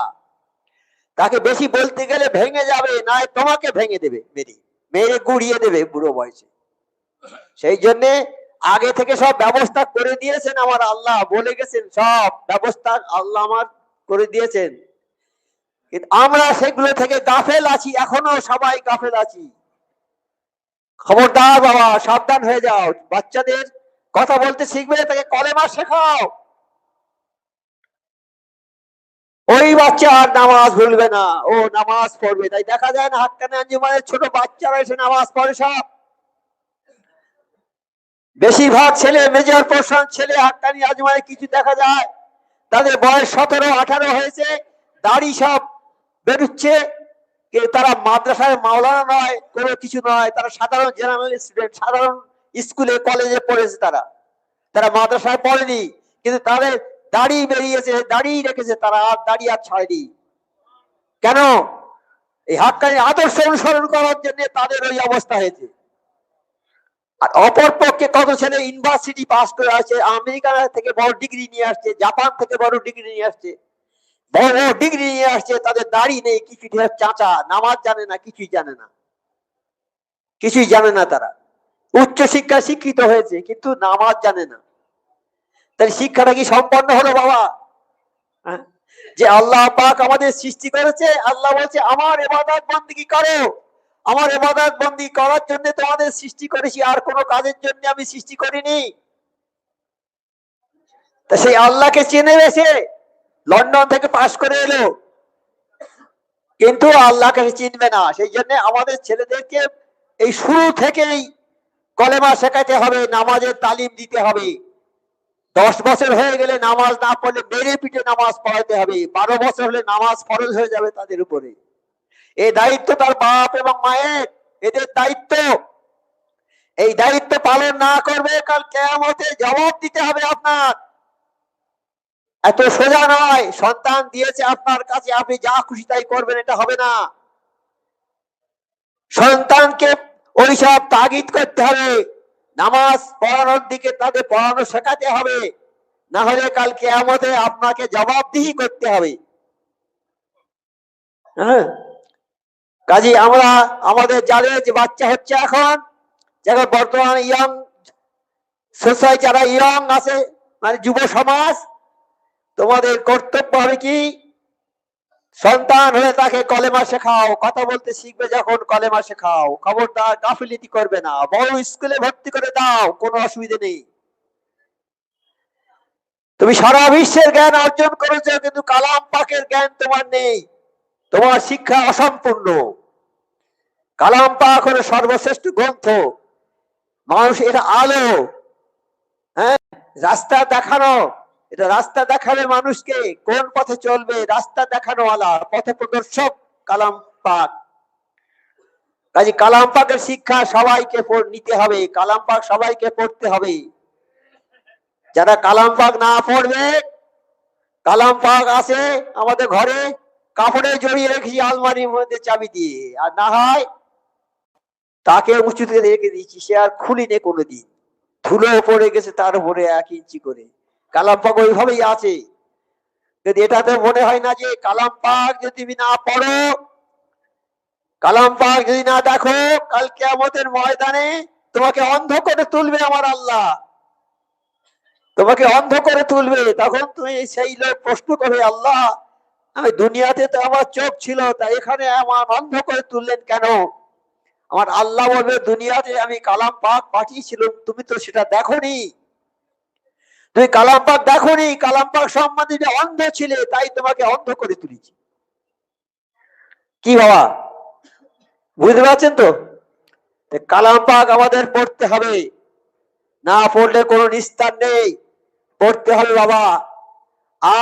তাকে বেশি বলতে গেলে ভেঙে যাবে, না তোমাকে ভেঙে দেবে, মেরে গুড়িয়ে দেবে বুড়ো বয়সে। সেই জন্য আগে থেকে সব ব্যবস্থা করে দিয়েছেন আমার আল্লাহ, বলে গেছেন সব ব্যবস্থা আল্লাহ আমার করে দিয়েছেন। কিন্তু আমরা সেগুলো থেকে গাফেল আছি, এখনো সবাই গাফেল আছি। খবরদার বাবা, সাবধান হয়ে যাও। বাচ্চাদের কথা বলতে শিখবে, তাকে কলেমা শেখাও। ওই বাচ্চা আর নামাজ ভুলবে না, ও নামাজ পড়বে। তাই দেখা যায় না হাক্কানি আঞ্জুমানের ছোট বাচ্চারা এসে নামাজ পড়ে সব। বেশিরভাগ ছেলে, মেজর পোর্শন ছেলে হাক্কানি আঞ্জুমানে কিছু দেখা যায়, তাদের বয়স 17-18 হয়েছে, দাড়ি সব বেরুচ্ছে। তারা মাদ্রাসায় মাওলানা নয়, কোনো কিছু নয়, তারা সাধারণ জেনারেল স্টুডেন্ট, সাধারণ স্কুলে কলেজে পড়েছে। তারা মাদ্রাসায় পড়েনি, কিন্তু তাদের দাড়ি বেরিয়েছে, দাড়ি রেখেছে তারা, আর দাড়ি আর ছাড়েনি। কেন? এই হাক্কানি আদর্শ অনুসরণ করার জন্য তাদের ওই অবস্থা হয়েছে। আর অপর পক্ষে কত ছেলে ইউনিভার্সিটি পাস করে আসছে, আমেরিকা থেকে বড় ডিগ্রি নিয়ে আসছে, জাপান থেকে বড় ডিগ্রি নিয়ে আসছে, বড় ডিগ্রি নিয়ে আসছে, তাদের দাড়ি নেই, কিছু চাচা, নামাজ জানে না, কিছুই জানে না। তারা উচ্চ শিক্ষা শিক্ষিত হয়েছে, কিন্তু নামাজ জানে না। তাহলে শিক্ষাটা কি সম্পন্ন হলো বাবা? যে আল্লাহ পাক আমাদের সৃষ্টি করেছে, আল্লাহ বলছে আমার ইবাদত বন্দেগী করো। আমার ইবাদত বন্দেগী করার জন্য তোমাদের সৃষ্টি করেছি, আর কোনো কাজের জন্য আমি সৃষ্টি করিনি। তা সেই আল্লাহকে চেনে গেছে, লন্ডন থেকে পাশ করে এলো, কিন্তু আল্লাহকে চিনবে না। সেই জন্য আমাদের ছেলেদেরকে এই শুরু থেকেই কলেমা শেখাতে হবে, নামাজের তালিম দিতে হবে। 10 বছর হয়ে গেলে নামাজ না পড়লে মেরে পিঠে নামাজ পড়াতে হবে। 12 বছর হলে নামাজ ফরজ হয়ে যাবে তাদের উপরে। এই দায়িত্ব তার বাপ এবং মায়ের, এদের দায়িত্ব। এই দায়িত্ব পালন না করবে, কাল কিয়ামতে জবাব দিতে হবে আপনার। এত সোজা নয়, সন্তান দিয়েছে আপনার কাছে, আপনি যা খুশি তাই করবেন, এটা হবে না। সন্তানকে ওইসব তাগিদ করতে হবে, নামাজ পড়ানোর দিকে তাদের পড়ানো শেখাতে হবে, না হলে কাল কিয়ামতে আপনাকে জবাবদিহি করতে হবে। হ্যাঁ, কাজে আমরা আমাদের যাদের যে বাচ্চা হচ্ছে এখন যারা বর্তমানে ইয়াং সোসাইটি, যারা ইয়ং আছে মানে যুব সমাজ, তোমাদের কর্তব্য হবে কি, সন্তান হলে তাকে কলেমা শেখাও, কথা বলতে শিখবে যখন কলেমা শেখাও, খবরদার গাফিলতি করবে না, বড় স্কুলে ভর্তি করে দাও, কোনো অসুবিধা নেই। তুমি সারা বিশ্বের জ্ঞান অর্জন করেছো কিন্তু কালাম পাকের জ্ঞান তোমার নেই, তোমার শিক্ষা অসম্পূর্ণ। কালাম পাক হলো সর্বশ্রেষ্ঠ গ্রন্থ, মানুষ এটা আলো, হ্যাঁ রাস্তা দেখানো, এটা রাস্তা দেখাবে মানুষকে কোন পথে চলবে, রাস্তা দেখানো ওয়ালা পথ প্রদর্শক কালাম পাক। কাজে কালাম পাকের শিক্ষা সবাইকে নিতে হবে, কালাম পাক সবাইকে পড়তে হবে। যারা কালাম পাক না পড়বে, কালাম পাক আছে আমাদের ঘরে কাপড়ে জড়িয়ে রেখেছি আলমারির মধ্যে চাবি দিয়ে, আর না হয় তাকে উঁচুতে রেখে দিয়েছি, সে আর খুলিনি কোনোদিন, ধুলো পড়ে গেছে তার উপরে 1 ইঞ্চি করে। কালাম পাক ওইভাবেই আছে। যদি এটাতে মনে হয় না যে কালাম পাক যদি তুমি না পড়ো, কালাম পাক যদি না দেখো, কাল কিয়ামতের ময়দানে তোমাকে অন্ধ করে তুলবে আমার আল্লাহ, তোমাকে অন্ধ করে তুলবে। তখন তুমি সেই লোক প্রশ্ন করবে, আল্লাহ আমি দুনিয়াতে তো আমার চোখ ছিল, তা এখানে আমার অন্ধ করে তুললেন কেন? আমার আল্লাহ বলবে, দুনিয়াতে আমি কালাম পাক পাঠিয়েছিলাম, তুমি তো সেটা দেখোনি, তুমি কালাম পাক দেখোনি, কালাম পাক সম্বন্ধে অন্ধ ছিলে, তাই তোমাকে অন্ধ করে তুলেছি। কি বাবা বুঝতে পারছেন তো? কালাম পাক আমাদের পড়তে হবে, না পড়লে কোনো নিস্তার নেই, পড়তে হবে বাবা।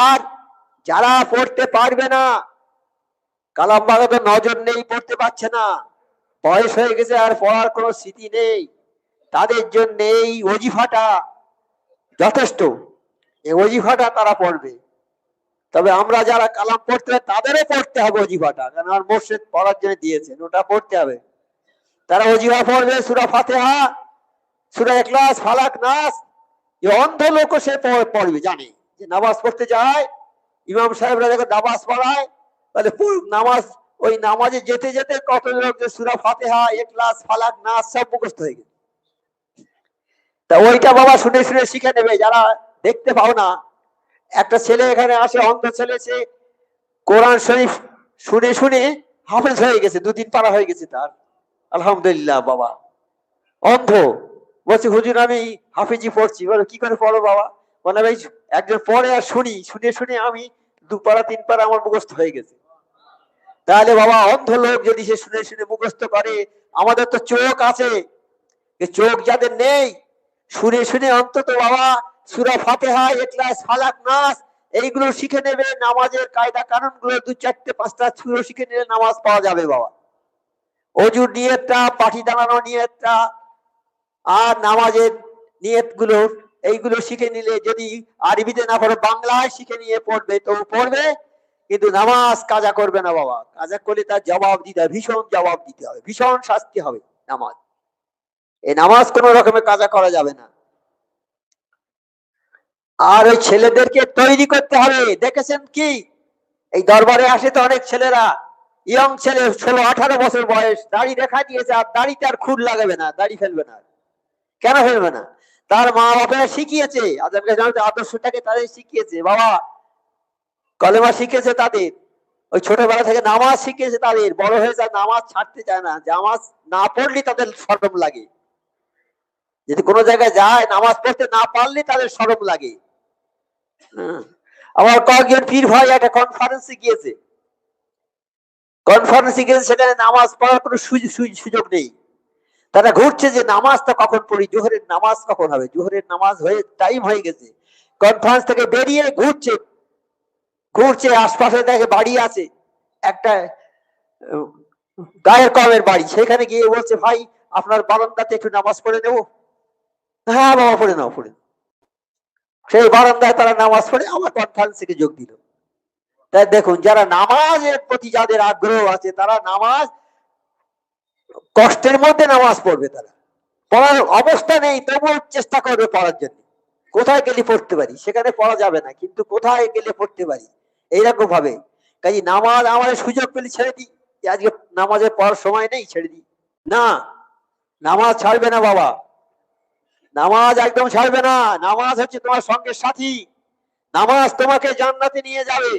আর যারা পড়তে পারবে না, কালাম পাকে তো নজর নেই, পড়তে পারছে না, বয়স হয়ে গেছে আর পড়ার কোনো স্মৃতি নেই, তাদের জন্য এই ওজিফাটা যথেষ্ট, এই ওজিফাটা তারা পড়বে। তবে আমরা যারা কালাম পড়তে হবে তাদেরও পড়তে হবে ওজিফাটা, কারণ আমার মুর্শিদ পড়ার জন্য দিয়েছেন, ওটা পড়তে হবে। তারা ওজিফা পড়বে, সূরা ফাতিহা, সূরা ইখলাস, ফালাক, নাস। এই অন্ধ লোকও সে পড়বে, জানে যে নামাজ পড়তে যায়, ইমাম সাহেবরা যখন নামাজ পড়ায়, তাহলে নামাজ, ওই নামাজে যেতে যেতে কত লোক যে সূরা ফাতিহা, ইখলাস, ফালাক, নাস সব মুখস্থ হয়ে গেছে। তা ওইটা বাবা শুনে শুনে শিখে নেবে যারা দেখতে পাও না। একটা ছেলে এখানে আসে, অন্ধ ছেলে, সে কোরআন শরীফ শুনে শুনে হাফেজ হয়ে গেছে, 2 দিন পারা হয়ে গেছে তার, আলহামদুলিল্লাহ। বাবা অন্ধ বলছি, হুজুর আমি হাফিজি পড়ছি। বলে কি করে পড়ো বাবা? বলে ভাই একজন পড়ে আর শুনি, শুনে শুনে আমি 2 পারা 3 পারা আমার মুখস্থ হয়ে গেছে। তাহলে বাবা অন্ধ লোক যদি সে শুনে শুনে মুখস্থ করে, আমাদের তো চোখ আছে, চোখ যাদের নেই, শুনে শুনে অন্তত বাবা সূরা ফাতিহা, ইখলাস, ফালাক, নাস এইগুলো শিখে নেবে, নামাজের কায়দা কানুন গুলো 2-4-5টা সূরা শিখে নিলে নামাজ পাওয়া যাবে বাবা। অজুর নিয়তটা, পাটি দাঁড়ানো নিয়তটা, আর নামাজের নিয়ত গুলো, এইগুলো শিখে নিলে, যদি আরবিতে না পড়ে বাংলায় শিখে নিয়ে পড়বে তো পড়বে, কিন্তু নামাজ কাজা করবে না বাবা। কাজা করলে তার জবাব দিতে হবে, ভীষণ জবাব দিতে হবে, ভীষণ শাস্তি হবে নামাজ। এই নামাজ কোনো রকমের কাজা করা যাবে না। আর ওই ছেলেদেরকে তৈরি করতে হবে। দেখেছেন কি, এই দরবারে আসে তো অনেক ছেলেরা, ইয়ং ছেলে, 16-18 বছর বয়স, দাড়ি দেখা দিয়েছে, আর দাড়িতে আর খুর লাগাবে না, দাড়ি ফেলবে না। কেন ফেলবে না? তার মা বাপেরা শিখিয়েছে, আদর্শটাকে তাদের শিখিয়েছে বাবা, কলেমা শিখেছে তাদের, ওই ছোটবেলা থেকে নামাজ শিখিয়েছে তাদের, বড় হয়ে যায় নামাজ ছাড়তে চায় না, নামাজ না পড়লে তাদের শরম লাগে, যদি কোনো জায়গায় যায় নামাজ পড়তে না পারলে তাদের শরম লাগে। আমার কয়েকজন পীর ভাই একটা কনফারেন্সে গিয়েছে, সেখানে নামাজ পড়ার কোনো সুযোগ নেই। তারা ঘুরছে যে নামাজটা কখন পড়ি, জোহরের নামাজ কখন হবে, জোহরের নামাজ হয়ে টাইম হয়ে গেছে। কনফারেন্স থেকে বেরিয়ে ঘুরছে, আশপাশে দেখে বাড়ি আছে, একটা গায়ের কমের বাড়ি, সেখানে গিয়ে বলছে, ভাই আপনার বারান্দাতে একটু নামাজ পড়ে নেবো? হ্যাঁ বাবা পড়ে নাও, পড়ে। সেই বারান্দায় তারা নামাজ পড়ে আমার কনফারেন্স থেকে যোগ দিল। তাই দেখুন, যারা নামাজের প্রতি যাদের আগ্রহ আছে, তারা নামাজ কষ্টের মধ্যে নামাজ পড়বে, তারা পড়ার অবস্থা নেই তবুও চেষ্টা করবে পড়ার জন্য। কোথায় গেলে পড়তে পারি, সেখানে পড়া যাবে না, কিন্তু কোথায় গেলে পড়তে পারি, এইরকম ভাবে। কাজে নামাজ আমাদের সুযোগ পেলে ছেড়ে দিই, যে আজকে নামাজে পড়ার সময় নেই, ছেড়ে দিই। না, নামাজ ছাড়বে না বাবা, নামাজ একদম ছাড়বে না। নামাজ হচ্ছে তোমার সঙ্গের সাথী, নামাজ তোমাকে জান্নাতে নিয়ে যাবে,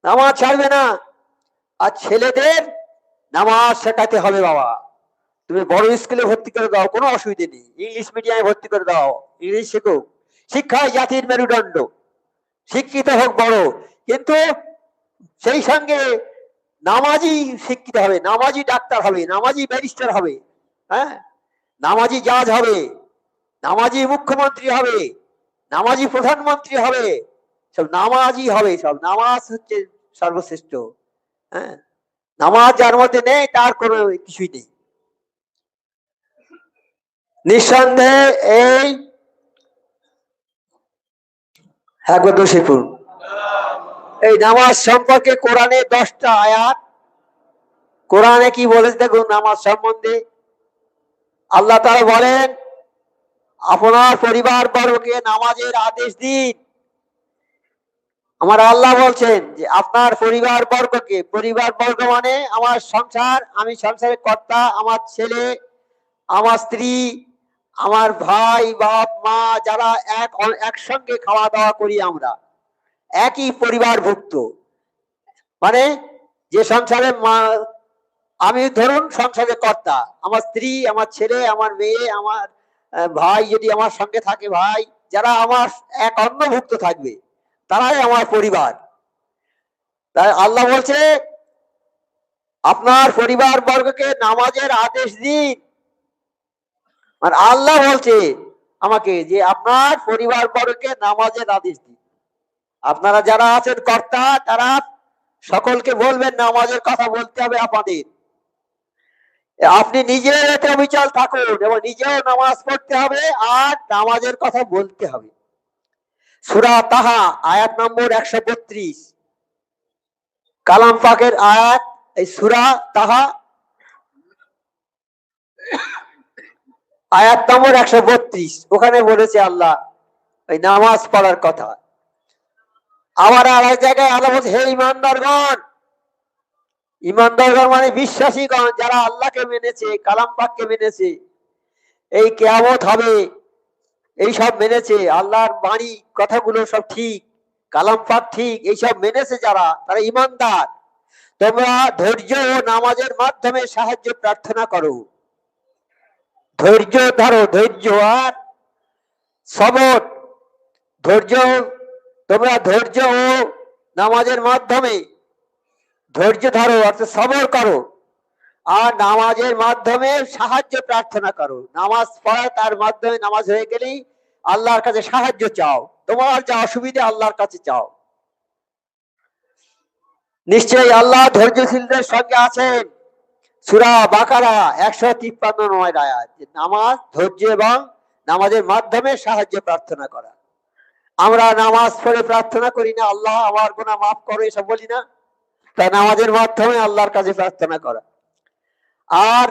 নামাজ ছাড়বে না। আর ছেলেদের নামাজ শেখাতে হবে বাবা। তুমি বড় স্কুলে ভর্তি করে দাও, কোনো অসুবিধে নেই, ইংলিশ মিডিয়ামে ভর্তি করে দাও, ইংলিশ শেখো। শিক্ষায় জাতির মেরুদণ্ড, শিক্ষিত হোক বড়, কিন্তু সেই সঙ্গে নামাজি শিক্ষিত হবে, নামাজি ডাক্তার হবে, নামাজি ব্যারিস্টার হবে, হ্যাঁ, নামাজি জাজ হবে, নামাজি মুখ্যমন্ত্রী হবে, নামাজি প্রধানমন্ত্রী হবে, সব নামাজি হবে। সব নামাজ হচ্ছে সর্বশ্রেষ্ঠ। হ্যাঁ, নামাজ যার মধ্যে নেই তার কোনো কিছুই নেই। নিঃসন্দেহে এই একবার দোষীপুর এই নামাজ সম্পর্কে কোরআনে 10টা আয়াত, কোরআনে কি বলেছে দেখুন নামাজ সম্বন্ধে। আল্লাহ তাআলা বলেন, আপনার পরিবার বর্গকে নামাজের আদেশ দিন। আমার আল্লাহ বলছেন যে আপনার পরিবার বর্গকে, পরিবার বর্গ মানে আমার সংসার, আমি সংসারের কর্তা, আমার ছেলে, আমার স্ত্রী, আমার ভাই, বাপ, মা, যারা একসঙ্গে খাওয়া দাওয়া করি, আমরা একই পরিবারভুক্ত। মানে যে সংসারে আমি ধরুন সংসারের কর্তা, আমার স্ত্রী, আমার ছেলে, আমার মেয়ে, আমার ভাই যদি আমার সঙ্গে থাকে, ভাই, যারা আমার এক অন্নভুক্ত থাকবে, তারাই আমার পরিবার। তাই আল্লাহ বলছে আপনার পরিবার বর্গকে নামাজের আদেশ দিন। আর আল্লাহ বলছে আমাকে যে আপনার পরিবার বর্গকে নামাজের আদেশ দিন। আপনারা যারা আছেন কর্তা, তারা সকলকে বলবেন নামাজের কথা বলতে হবে আপনাদের। আপনি নিজে এতে অবিচল থাকুন এবং নিজেও নামাজ পড়তে হবে আর নামাজের কথা বলতে হবে। সূরা তাহা আয়াত নম্বর 132, কালাম পাকের আয়াত। এই সূরা তাহা আয়াত নম্বর 132, ওখানে বলেছে আল্লাহ ওই নামাজ পড়ার কথা। আবার আর এক জায়গায় আল্লাহ বলছে, হে ইমানদারগণ, ইমানদারগণ মানে বিশ্বাসীগণ, যারা আল্লাহকে মেনেছে, কালাম পাককে মেনেছে, এই কিয়ামত হবে এইসব মেনেছে, আল্লাহর বাণী কথাগুলো সব ঠিক, কালাম পাক ঠিক, এইসব মেনেছে যারা, তারা ইমানদার। তোমরা ধৈর্য ও নামাজের মাধ্যমে সাহায্য প্রার্থনা করো। ধৈর্য ধরো, ধৈর্য আর সবর। ধৈর্য, তোমরা ধৈর্য ও নামাজের মাধ্যমে ধৈর্য ধরো অর্থাৎ সবর করো, আর নামাজের মাধ্যমে সাহায্য প্রার্থনা করো। নামাজ পড়া, তার মাধ্যমে নামাজ হয়ে গেলেই আল্লাহর কাছে সাহায্য চাও, তোমার যা অসুবিধা আল্লাহর কাছে চাও। নিশ্চয়ই আল্লাহ ধৈর্যশীলদের সঙ্গে আছেন। সূরা বাকারা 153 আয়াত। নামাজ, ধৈর্য এবং নামাজের মাধ্যমে সাহায্য প্রার্থনা করা। আমরা নামাজ পড়ে প্রার্থনা করি না আল্লাহ আমার গুনাহ মাফ করো, এসব বলি না? তাই নামাজের মাধ্যমে আল্লাহর কাছে প্রার্থনা করা। আর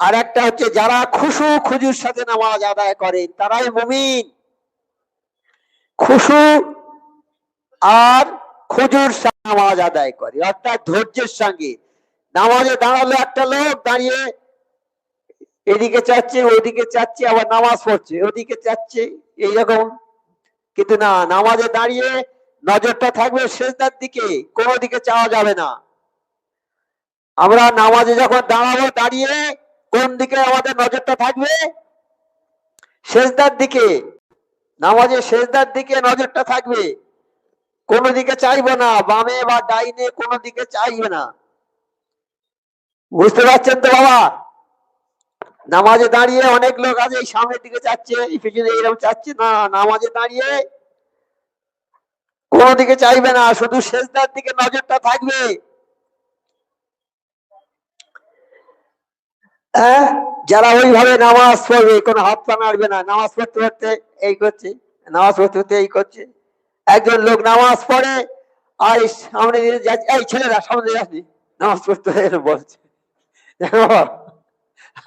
আরেকটা হচ্ছে যারা খুশু খুজুর সাথে নামাজ আদায় করে তারাই মুমিন। খুশু আর খুজুর সাথে নামাজ আদায় করে অর্থাৎ ধৈর্যের সঙ্গে। নামাজে দাঁড়ালো একটা লোক, দাঁড়িয়ে এদিকে চাচ্ছে, ওইদিকে চাচ্ছে, আবার নামাজ পড়ছে, ওদিকে চাচ্ছে, এইরকম। কিন্তু না, নামাজে দাঁড়িয়ে নজরটা থাকবে সিজদার দিকে, কোনো দিকে চাওয়া যাবে না। আমরা নামাজে যখন দাঁড়াবো, দাঁড়িয়ে কোন দিকে আমাদের নজরটা থাকবে? সিজদার দিকে। নামাজে সিজদার দিকে নজরটা থাকবে, কোনো দিকে চাইবে না, বামে বা ডাইনে কোনো দিকে চাইবে না। বুঝতে পারছেন তো বাবা? নামাজে দাঁড়িয়ে অনেক লোক আছে এই সামনের দিকে চাচ্ছে, এই পিছনে এরকম চাচ্ছে না। নামাজে দাঁড়িয়ে কোনো দিকে চাইবে না, শুধু সিজদার দিকে নজরটা থাকবে। যারা ওইভাবে নামাজ পড়বে, কোনো হাত পা নাড়বে না, নামাজ পড়তে পড়তে এই করছে, নামাজ পড়তে পড়তে এই করছে। একজন লোক নামাজ পড়ে আর সামনে দিয়ে যাচ্ছে, এই ছেলেরা সামনে যাচ্ছি, নামাজ পড়তে বলছে।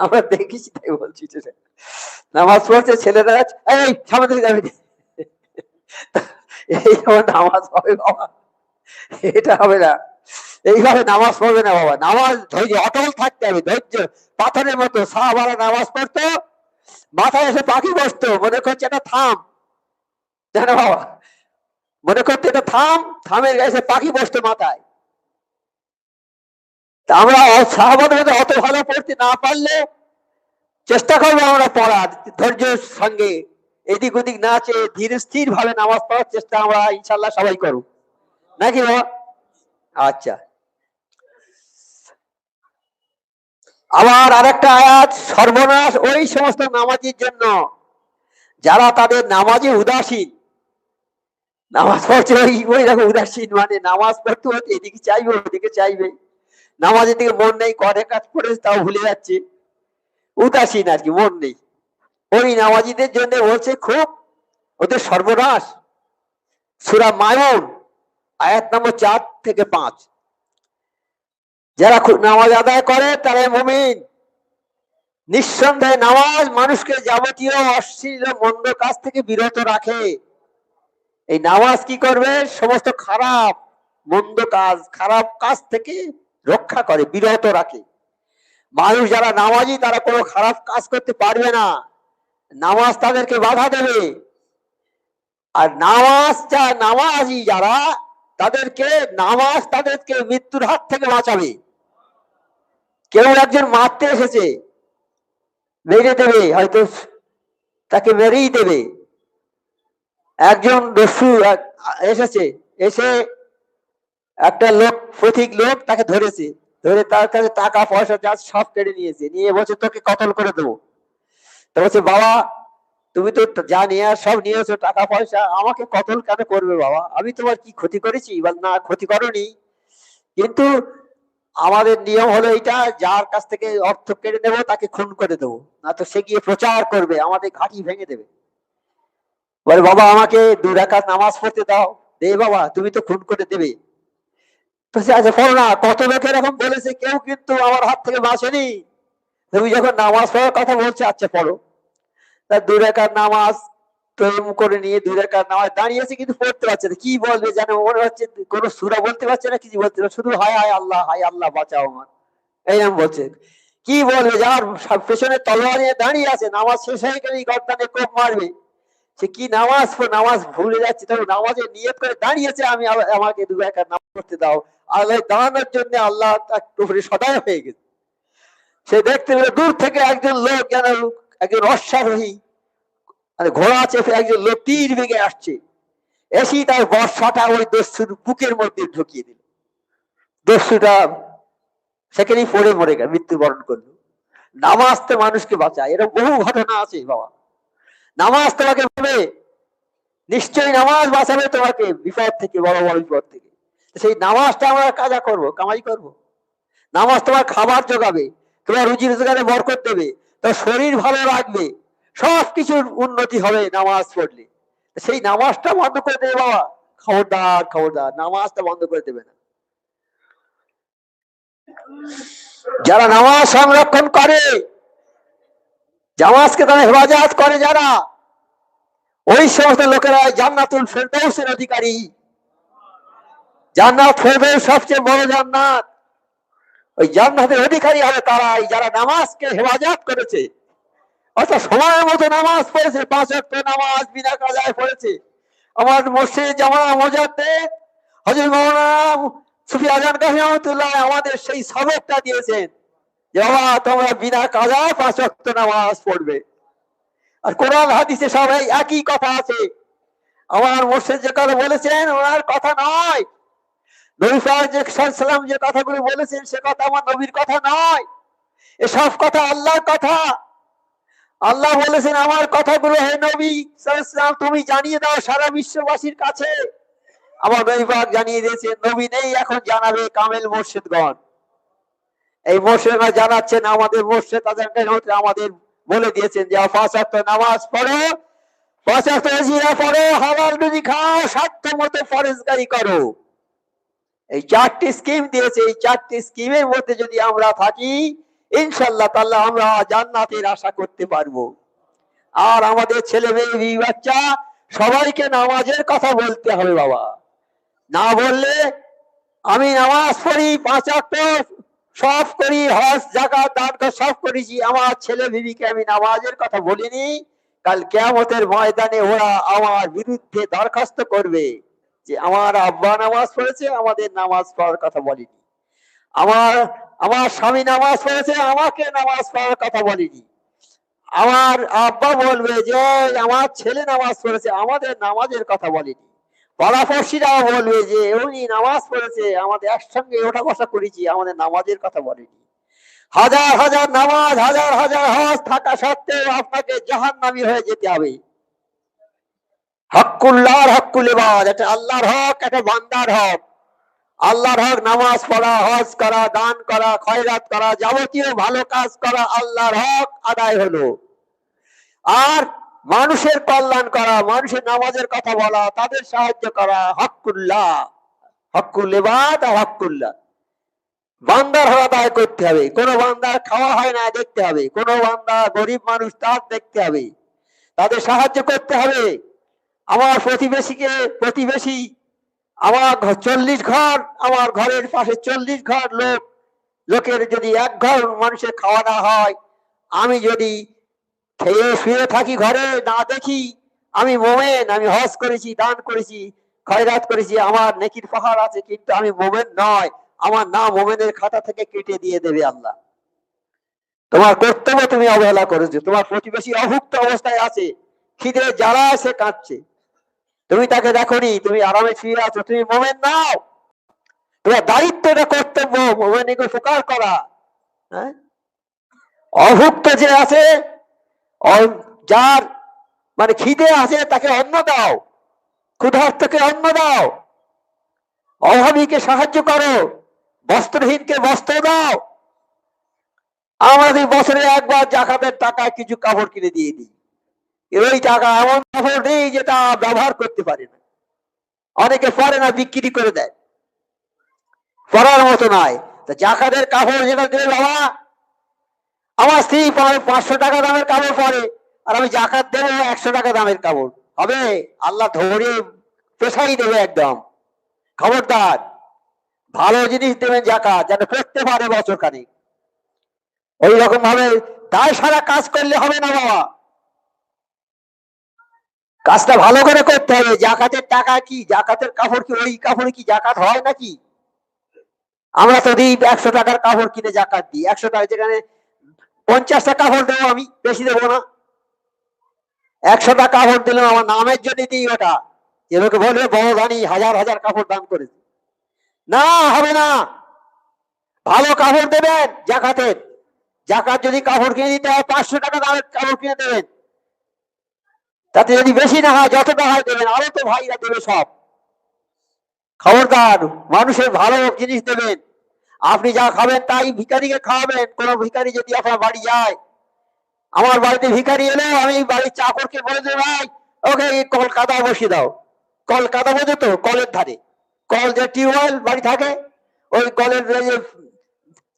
আমরা দেখেছি তাই বলছি, নামাজ পড়ছে ছেলেরা, এই সামনে দিকে যাবে, এই নামাজ হবে বাবা, এটা হবে না। এইভাবে নামাজ পড়বে না বাবা, নামাজ ধৈর্য অটল থাকতে হবে, ধৈর্য পাথরের মতো। সাহাবারা নামাজ পড়তো, মাথায় এসে পাখি বসতো, মনে করছে এটা থাম, জানো বাবা, মনে করতো এটা থাম, থামের এসে পাখি বসতো মাথায়। আমরা সাহাবাদের মধ্যে অত ভালো পড়তে না পারলে চেষ্টা করবো আমরা পড়ার, ধৈর্যের সঙ্গে এদিক ওদিক না চেয়ে ধীরে স্থির ভাবে নামাজ পড়ার চেষ্টা আমরা ইনশাল্লাহ সবাই করব, নাকি বাবা? আচ্ছা, আবার আরেকটা আয়াত, সর্বনাশ ওই সমস্ত নামাজের জন্য যারা তাদের নামাজে উদাসীন, নামাজ পড়ছে ওই রকম উদাসীন, মানে নামাজ পড়তে হতে এদিকে চাইবে ওদিকে চাইবে, নামাজের দিকে মন নেই, করে কাজ করে তাও ভুলে যাচ্ছে, উদাসীন আর কি, মন নেই। ওই নামাজিদের জন্য বলছে খুব ওদের সর্বনাশ। সূরা মায়ুন আয়াত নম্বর 4 থেকে 5। যারা নামাজ আদায় করে তারাই মুমিন। নিঃসন্দেহে নামাজ মানুষকে যাবতীয় অশ্লীল মন্দ কাজ থেকে বিরত রাখে। এই নামাজ কি করবে? সমস্ত খারাপ মন্দ কাজ, খারাপ কাজ থেকে রক্ষা করে, বিরত রাখে। মানুষ যারা নামাজি তারা কোনো খারাপ কাজ করতে পারবে না, নামাজ তাদেরকে বাধা দেবে। আর নামাজি যারা, নামাজ তাদেরকে মৃত্যুর হাত থেকে বাঁচাবে। কেউ একজন মারতে এসেছে, মেরে দেবে, হয়তো তাকে মেরেই দেবে। একজন দস্যু এসেছে, এসে একটা লোক, পথিক লোক তাকে ধরেছে, ধরে তার কাছে টাকা পয়সা যা সব কেড়ে নিয়েছে, নিয়ে বলছে তোকে কতল করে দেবো। তো বলছে বাবা তুমি তো যা নিয়ে সব নিয়েছো, টাকা পয়সা, আমাকে কতল কেন করবে বাবা? আমি তোমার কি ক্ষতি করেছি? না, ক্ষতি করনি, কিন্তু আমাদের নিয়ম হলো এইটা, যার কাছ থেকে অর্থ কেড়ে নেবো তাকে খুন করে দেবো, না তো সে গিয়ে প্রচার করবে, আমাদের ঘাঁটি ভেঙে দেবে। বলে বাবা আমাকে 2 রাকাত নামাজ পড়তে দাও। দে বাবা, তুমি তো খুন করে দেবে। তো সে আচ্ছা পড়ো না। কত লোক এরকম বলেছে, কেউ কিন্তু আমার হাত থেকে বাঁচেনি। তুমি যখন নামাজ পড়ার কথা বলছো, আচ্ছা পড়ো। তার 2 রাকাত নামাজ তৈম করে নিয়ে 2 রাকাত নামাজ দাঁড়িয়েছে, কিন্তু পড়তে পারছে না। কি বলবে যেন মনে হচ্ছে, কোন সূরা বলতে পারছে না, কিছু বলতে পারছে, শুধু হায় হায় আল্লাহ বাঁচাও আমার, এইরকম বলছে। কি বলবে? যার পেছনে তলোয়ার নিয়ে দাঁড়িয়ে আছে, নামাজ শেষ হয়ে গেলে গর্দানে কোপ মারবে, সে কি নামাজ ভুলে যাচ্ছে, তবে নামাজে নিয়ত করে দাঁড়িয়েছে, আমি আমাকে 2 রাকাত নামাজ পড়তে দাও। আল্লাহ দাঁড়ানোর জন্য আল্লাহ তার উপরে সদয় হয়ে গেছে। সে দেখতে পেলে দূর থেকে একজন লোক, যেন একজন অশ্বারোহী, মানে ঘোড়া চেপে একজন লোক তীর বেগে আসছে, এসেই তার বর্ষাটা ওই দস্যুর বুকের মধ্যে ঢুকিয়ে দিল। দস্যুটা সেখানেই পড়ে মরে গেল, মৃত্যুবরণ করলো। নামাজ তো মানুষকে বাঁচায়, এরকম বহু ঘটনা আছে বাবা। নামাজ তোমাকে বাঁচাবে, নিশ্চয়ই নামাজ বাঁচাবে তোমাকে বিপদ থেকে, বড় বড় বিপদ থেকে। সেই নামাজটা আমরা কামাই করব। নামাজ তোমার খাবার জোগাবে, তোমার রুজি রোজগারে বরকত দেবে, তোমার শরীর ভালো রাখবে, সবকিছুর উন্নতি হবে নামাজ পড়লে। সেই নামাজটা বন্ধ করে দেবে বাবা, খবরদার খবরদার, নামাজটা বন্ধ করে দেবে না। যারা নামাজ সংরক্ষণ করে, নামাজকে তারা হেফাজত করে, যারা, ওই সমস্ত লোকেরা জান্নাতুল ফেরদাউসের অধিকারী। জান্নাত ফেরদাউস সবচেয়ে বড় জান্নাত, ওই জান্নাতের অধিকারী হবে তারাই যারা নামাজকে হেফাজত করেছে, অর্থাৎ সময়ের মতো নামাজ পড়েছে, 5 ওয়াক্ত নামাজ বিনা কাজায় পড়েছে। আমার মসজিদ জামানা মুজাদ্দিদ হযরত মাওলানা সুফি আজান কাশি রহমাতুল্লাহ আমাদের সেই সবকটা দিয়েছেন যে বাবা তোমরা বিনা কাজায় 5 ওয়াক্ত নামাজ পড়বে। আর কোরআন হাদিসে সবাই একই কথা আছে। আমার মুর্শিদ যে কথা বলেছেন ওনার কথা নয়, নবী পাক সাল্লাল্লাহু যে কথাগুলো বলেছেন সে কথা আমার নবীর কথা নয়, এসব কথা আল্লাহর কথা। আল্লাহ বলেছেন আমার কথাগুলো হে নবী সাল্লাল্লাহু তুমি জানিয়ে দাও সারা বিশ্ববাসীর কাছে। আমার নবী পাক জানিয়ে দিয়েছেন, নবী নেই এখন জানাবে কামেল মুর্শিদগণ। এই মুর্শিদরা জানাচ্ছেন, আমাদের মুর্শিদ আমাদের বলে দিয়েছেন যে 5 ওয়াক্ত নামাজ পড়ো, 5 ওয়াক্ত ওয়াজিফা পড়ো, হালাল রুজি খাও, সাধ্য মতো ফরজগারি করো। এই 4টি স্কিম দিয়েছে। এই 4টি স্কিমের মধ্যে যদি আমরা থাকি, ইনশাআল্লাহ তাআলা আমরা জান্নাতের আশা করতে পারবো। আর আমাদের ছেলে মেয়ে বাচ্চা সবাইকে নামাজের কথা বলতে হবে বাবা, না বললে আমি নামাজ পড়ি, 5 ওয়াক্ত সব করি, হজ যাকাত দান সব করেছি, আমার ছেলে বিবিকে আমি নামাজের কথা বলিনি। কাল কিয়ামতের ময়দানে ওরা আমার বিরুদ্ধে দরখাস্ত করবে যে আমার আব্বা নামাজ পড়েছে, আমাদের নামাজ পড়ার কথা বলেনি। আমার আমার স্বামী নামাজ পড়েছে, আমাকে নামাজ পড়ার কথা বলেনি। আমার আব্বা বলবে যে আমার ছেলে নামাজ পড়েছে, আমাদের নামাজের কথা বলেনি। পাড়াপড়শিরাও বলবে যে উনি নামাজ পড়েছে, আমাদের একসঙ্গে ওঠা বসা করেছি, আমাদের নামাজের কথা বলেনি। হাজার হাজার নামাজ, হাজার হাজার হজ থাকা সত্ত্বেও আপনাকে জাহান্নামী হয়ে যেতে হবে। হক্কুল্লাহর হক্কুল ইবাদ, এটা আল্লাহর হক, এটা বান্দার হক। আল্লাহর হক নামাজ পড়া, হজ করা, দান করা, খয়রাত করা, যাবতীয় ভালো কাজ করা আল্লাহর হক আদায় হলো। আর মানুষের কল্যাণ করা, মানুষের নামাজের কথা বলা, তাদের সাহায্য করা হক্কুল্লাহ, হক্কুল ইবাদ আর হক্কুল্লাহ। বান্দার হক আদায় করতে হবে। কোন বান্দার খাওয়া হয় না দেখতে হবে, কোন বান্দা গরিব মানুষ তার দেখতে হবে, তাদের সাহায্য করতে হবে। আমার প্রতিবেশী আমার 40 ঘর, আমার ঘরের পাশে 40 ঘর লোকের যদি এক ঘর মানুষের খাওয়া না হয়, আমি যদি খেয়ে শুয়ে থাকি ঘরে না দেখি, আমি মোমেন, আমি হজ করেছি, দান করেছি, খয়রাত করেছি, আমার নেকির পাহাড় আছে, কিন্তু আমি মোমেন নয়, আমার নাম মোমেনের খাতা থেকে কেটে দিয়ে দেবে আল্লাহ। তোমার কর্তব্য তুমি অবহেলা করেছো। তোমার প্রতিবেশী অভুক্ত অবস্থায় আছে, খিদে জ্বালা সে কাঁদছে, তুমি তাকে দেখোনি, তুমি আরামে শুয়ে আছো, তুমি মোমেন নাও। তোমার দায়িত্ব, এটা কর্তব্য, মোমেনকে উপকার করা। হ্যাঁ, অভুক্ত যে আছে, যার মানে খিদে আছে, তাকে অন্ন দাও, ক্ষুধার্তকে অন্ন দাও, অভাবীকে সাহায্য করো, বস্ত্রহীনকে বস্ত্র দাও। আমাদের বছরে একবার জাকাতের টাকায় কিছু কাপড় কিনে দিয়ে দিই। ওই টাকা এমন কাপড় নেই যেটা ব্যবহার করতে পারে না, অনেকে পরে না, বিক্রি করে দেয়, পরার মতো নয়। তা জাকাতের কাপড় যেটা দেবে, বাবা আমার স্ত্রী 500 টাকা দামের কাপড় পরে, আর আমি জাকাত দেবো 100 টাকা দামের কাপড়, হবে? আল্লাহ ধরে পেশাই দেবে একদম। খবরদার, ভালো জিনিস দেবেন জাকাত, যেন পড়তে পারে বছর খানিক। ওই রকম ভাবে দায় সারা কাজ করলে হবে না বাবা, কাজটা ভালো করে করতে হবে। জাকাতের টাকা কি, জাকাতের কাপড় কি ওই কাপড়ে কি জাকাত হয় নাকি? আমরা তো দিই 100 টাকার কাপড় কিনে জাকাত দিই, 100 টাকা যেখানে 50টা কাপড় দেবো, আমি বেশি দেবো না। 100 টাকা কাপড় দিলাম, আমার নামের জন্য দিই ওটা, এভাবে বলবে বড় ধনী হাজার হাজার কাপড় দান করেছে। না, হবে না। ভালো কাপড় দেবেন জাকাতের। জাকাত যদি কাপড় কিনে দিতে হয় 500 টাকা দামের কাপড় কিনে দেবেন, তাতে যদি বেশি না হয় যতটা হয় দেবেন, আরো তো ভাইরা দেবে সব। খবরদার, মানুষের ভালো জিনিস দেবেন। আপনি যা খাবেন তাই ভিখারিকে খাওয়াবেন। কোন ভিখারি যদি আপনার বাড়ি যায়, আমার বাড়িতে ভিখারি এলো, আমি বাড়ির চাকরকে বলে দেবো, ভাই ওকে কল কাদা বসিয়ে দাও। কল কাদা বোঝো তো, কলের ধারে কল, যে টিউবওয়েল বাড়ি থাকে, ওই কলের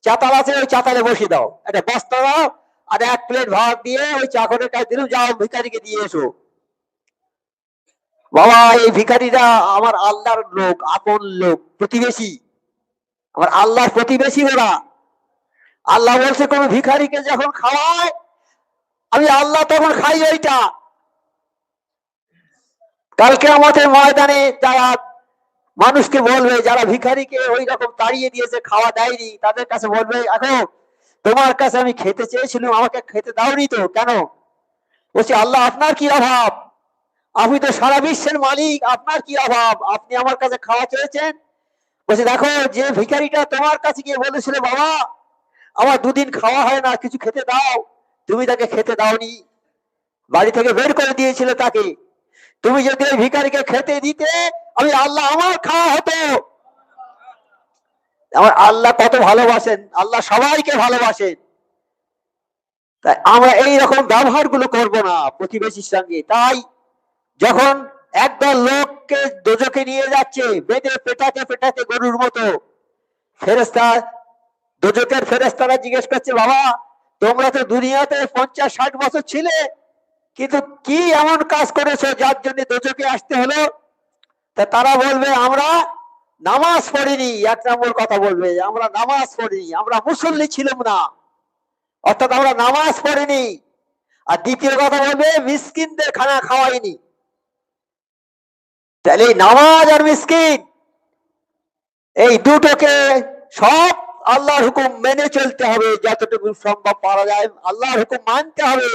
চাতাল আছে, ওই চাতালে বসিয়ে দাও, একটা বস্তা দাও, আর 1 প্লেট ভাত দিয়ে ওই চাকরের কাছে দিলাম, যাও ভিখারিকে দিয়ে এসো। বাবা, এই ভিখারিরা আমার আল্লাহর লোক, আপন লোক, প্রতিবেশী, আমার আল্লাহর প্রতিবেশী ওরা। আল্লাহ বলছে কোন ভিখারিকে যখন খাওয়ায়, আমি আল্লাহ তখন খাই ওইটা। কালকে আমাদের ময়দানে যারা মানুষকে বলবে, যারা ভিখারিকে ওই রকম তাড়িয়ে দিয়েছে, খাওয়া দেয়নি, তাদের কাছে বলবে, এখন তোমার কাছে আমি খেতে চেয়েছিলাম, আমাকে খেতে দাওনি তো কেন? বলছি, আল্লাহ আপনার কি অভাব, আপনি তো সারা বিশ্বের মালিক, আপনার কি অভাব, আপনি আমার কাছে খাওয়া চেয়েছেন? বলছে, দেখো যে ভিখারিটা তোমার কাছে গিয়ে বলেছিল, বাবা আমার 2 দিন খাওয়া হয় না, কিছু খেতে দাও, তুমি তাকে খেতে দাওনি, বাড়ি থেকে বের করে দিয়েছিলে তাকে। তুমি যদি ওই ভিখারিকে খেতে দিতে, আমি আল্লাহ আমার খাওয়া হতো। আমার আল্লাহ কত ভালোবাসেন, আল্লাহ সবাইকে ভালোবাসেন। তাই আমরা এই রকম ব্যবহার গুলো করবো না প্রতিবেশীর সঙ্গে। তাই যখন একদল লোককে দোজখে নিয়ে যাচ্ছে, বেঁধে পেটাতে পেটাতে গরুর মতো, ফেরেশতা, দোজখের ফেরেশতারা জিজ্ঞেস করছে, বাবা তোমরা তো দুনিয়াতে 50-60 বছর ছিলে, কিন্তু কি এমন কাজ করেছো যার জন্য দোজখে আসতে হলো? তা তারা বলবে, আমরা নামাজ পড়িনি, এক নম্বর কথা বলবে আমরা নামাজ পড়িনি, আমরা মুসল্লি ছিলাম না, অর্থাৎ আমরা নামাজ পড়িনি। আর দ্বিতীয় কথা বলবে মিসকিনদের খানা খাওয়াইনি। তাহলে নামাজ আর মিসকিন এই দুটোকে সব আল্লাহর হুকুম মেনে চলতে হবে, যতটুকু সম্ভব পারা যায় আল্লাহর হুকুম মানতে হবে।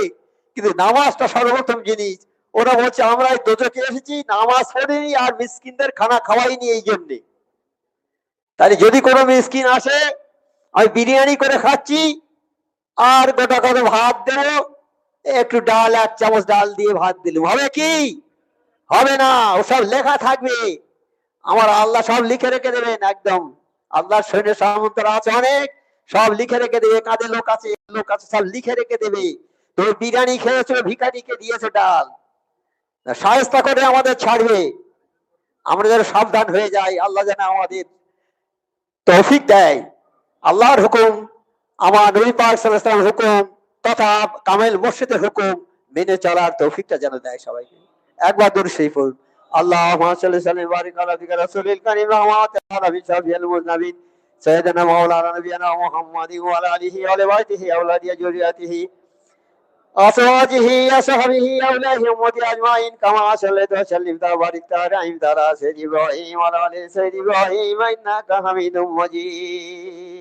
কিন্তু নামাজটা সর্বপ্রথম জিনিস। ওরা বলছে আমরা দোজখে এসেছি নামাজ পড়িনি আর মিসকিনদের খানা খাওয়াইনি এই জন্যে। তাহলে যদি কোনো মিসকিন আসে, আমি বিরিয়ানি করে খাচ্ছি আর গোটা করে ভাত দেবো, একটু ডাল, এক চামচ ডাল দিয়ে ভাত দিলাম, হবে কি? হবে না। ওসব লেখা থাকবে, আমার আল্লাহ সব লিখে রেখে দেবেন একদম। আল্লাহর সৈন্য সামন্তরা আছে অনেক, সব লিখে রেখে দেবে, কাঁধে লোক আছে, লোক আছে, সব লিখে রেখে দেবে। তুমি বিরিয়ানি খেয়েছো, ভিখারিকে দিয়েছো ডাল, শায়েস্তা করে আমাদের ছাড়বে। আমরা যেন সাবধান হয়ে যাই, আল্লাহ যেন আমাদের তৌফিক দেয়। আল্লাহর হুকুম, আমার নবী পাক সাল্লাল্লাহু আলাইহি ওয়াসাল্লামের হুকুম তথা কামেল মুর্শিদের হুকুম মেনে চলার তৌফিকটা যেন দেয় সবাইকে। একবার দরুদ শরীফ পড়ুন। আল্লাহুম্মা সাল্লি সাল্লিম বারিক আলা ফিকা রাসূলিল কারীম রাহমাতুল আলামিন শাফিউল মুযনিবিন সাইয়্যিদানা মাওলানা নবিয়ানা মুহাম্মাদিন ওয়া আলা আলিহি ওয়া আলিহি আওলাদিহি যুরিয়াতিহি আসওয়াজিহি আসহাবিহি আওলাহি উম্মতি আজমাইন কামা সাল্লাল্লাহু ওয়া সাল্লিমতা ওয়া বারিকতা আলা সাইয়্যিদি ইব্রাহিম ওয়া আলা আলি সাইয়্যিদি ইব্রাহিম ইন্নাকা হামিদুম মাজিদ।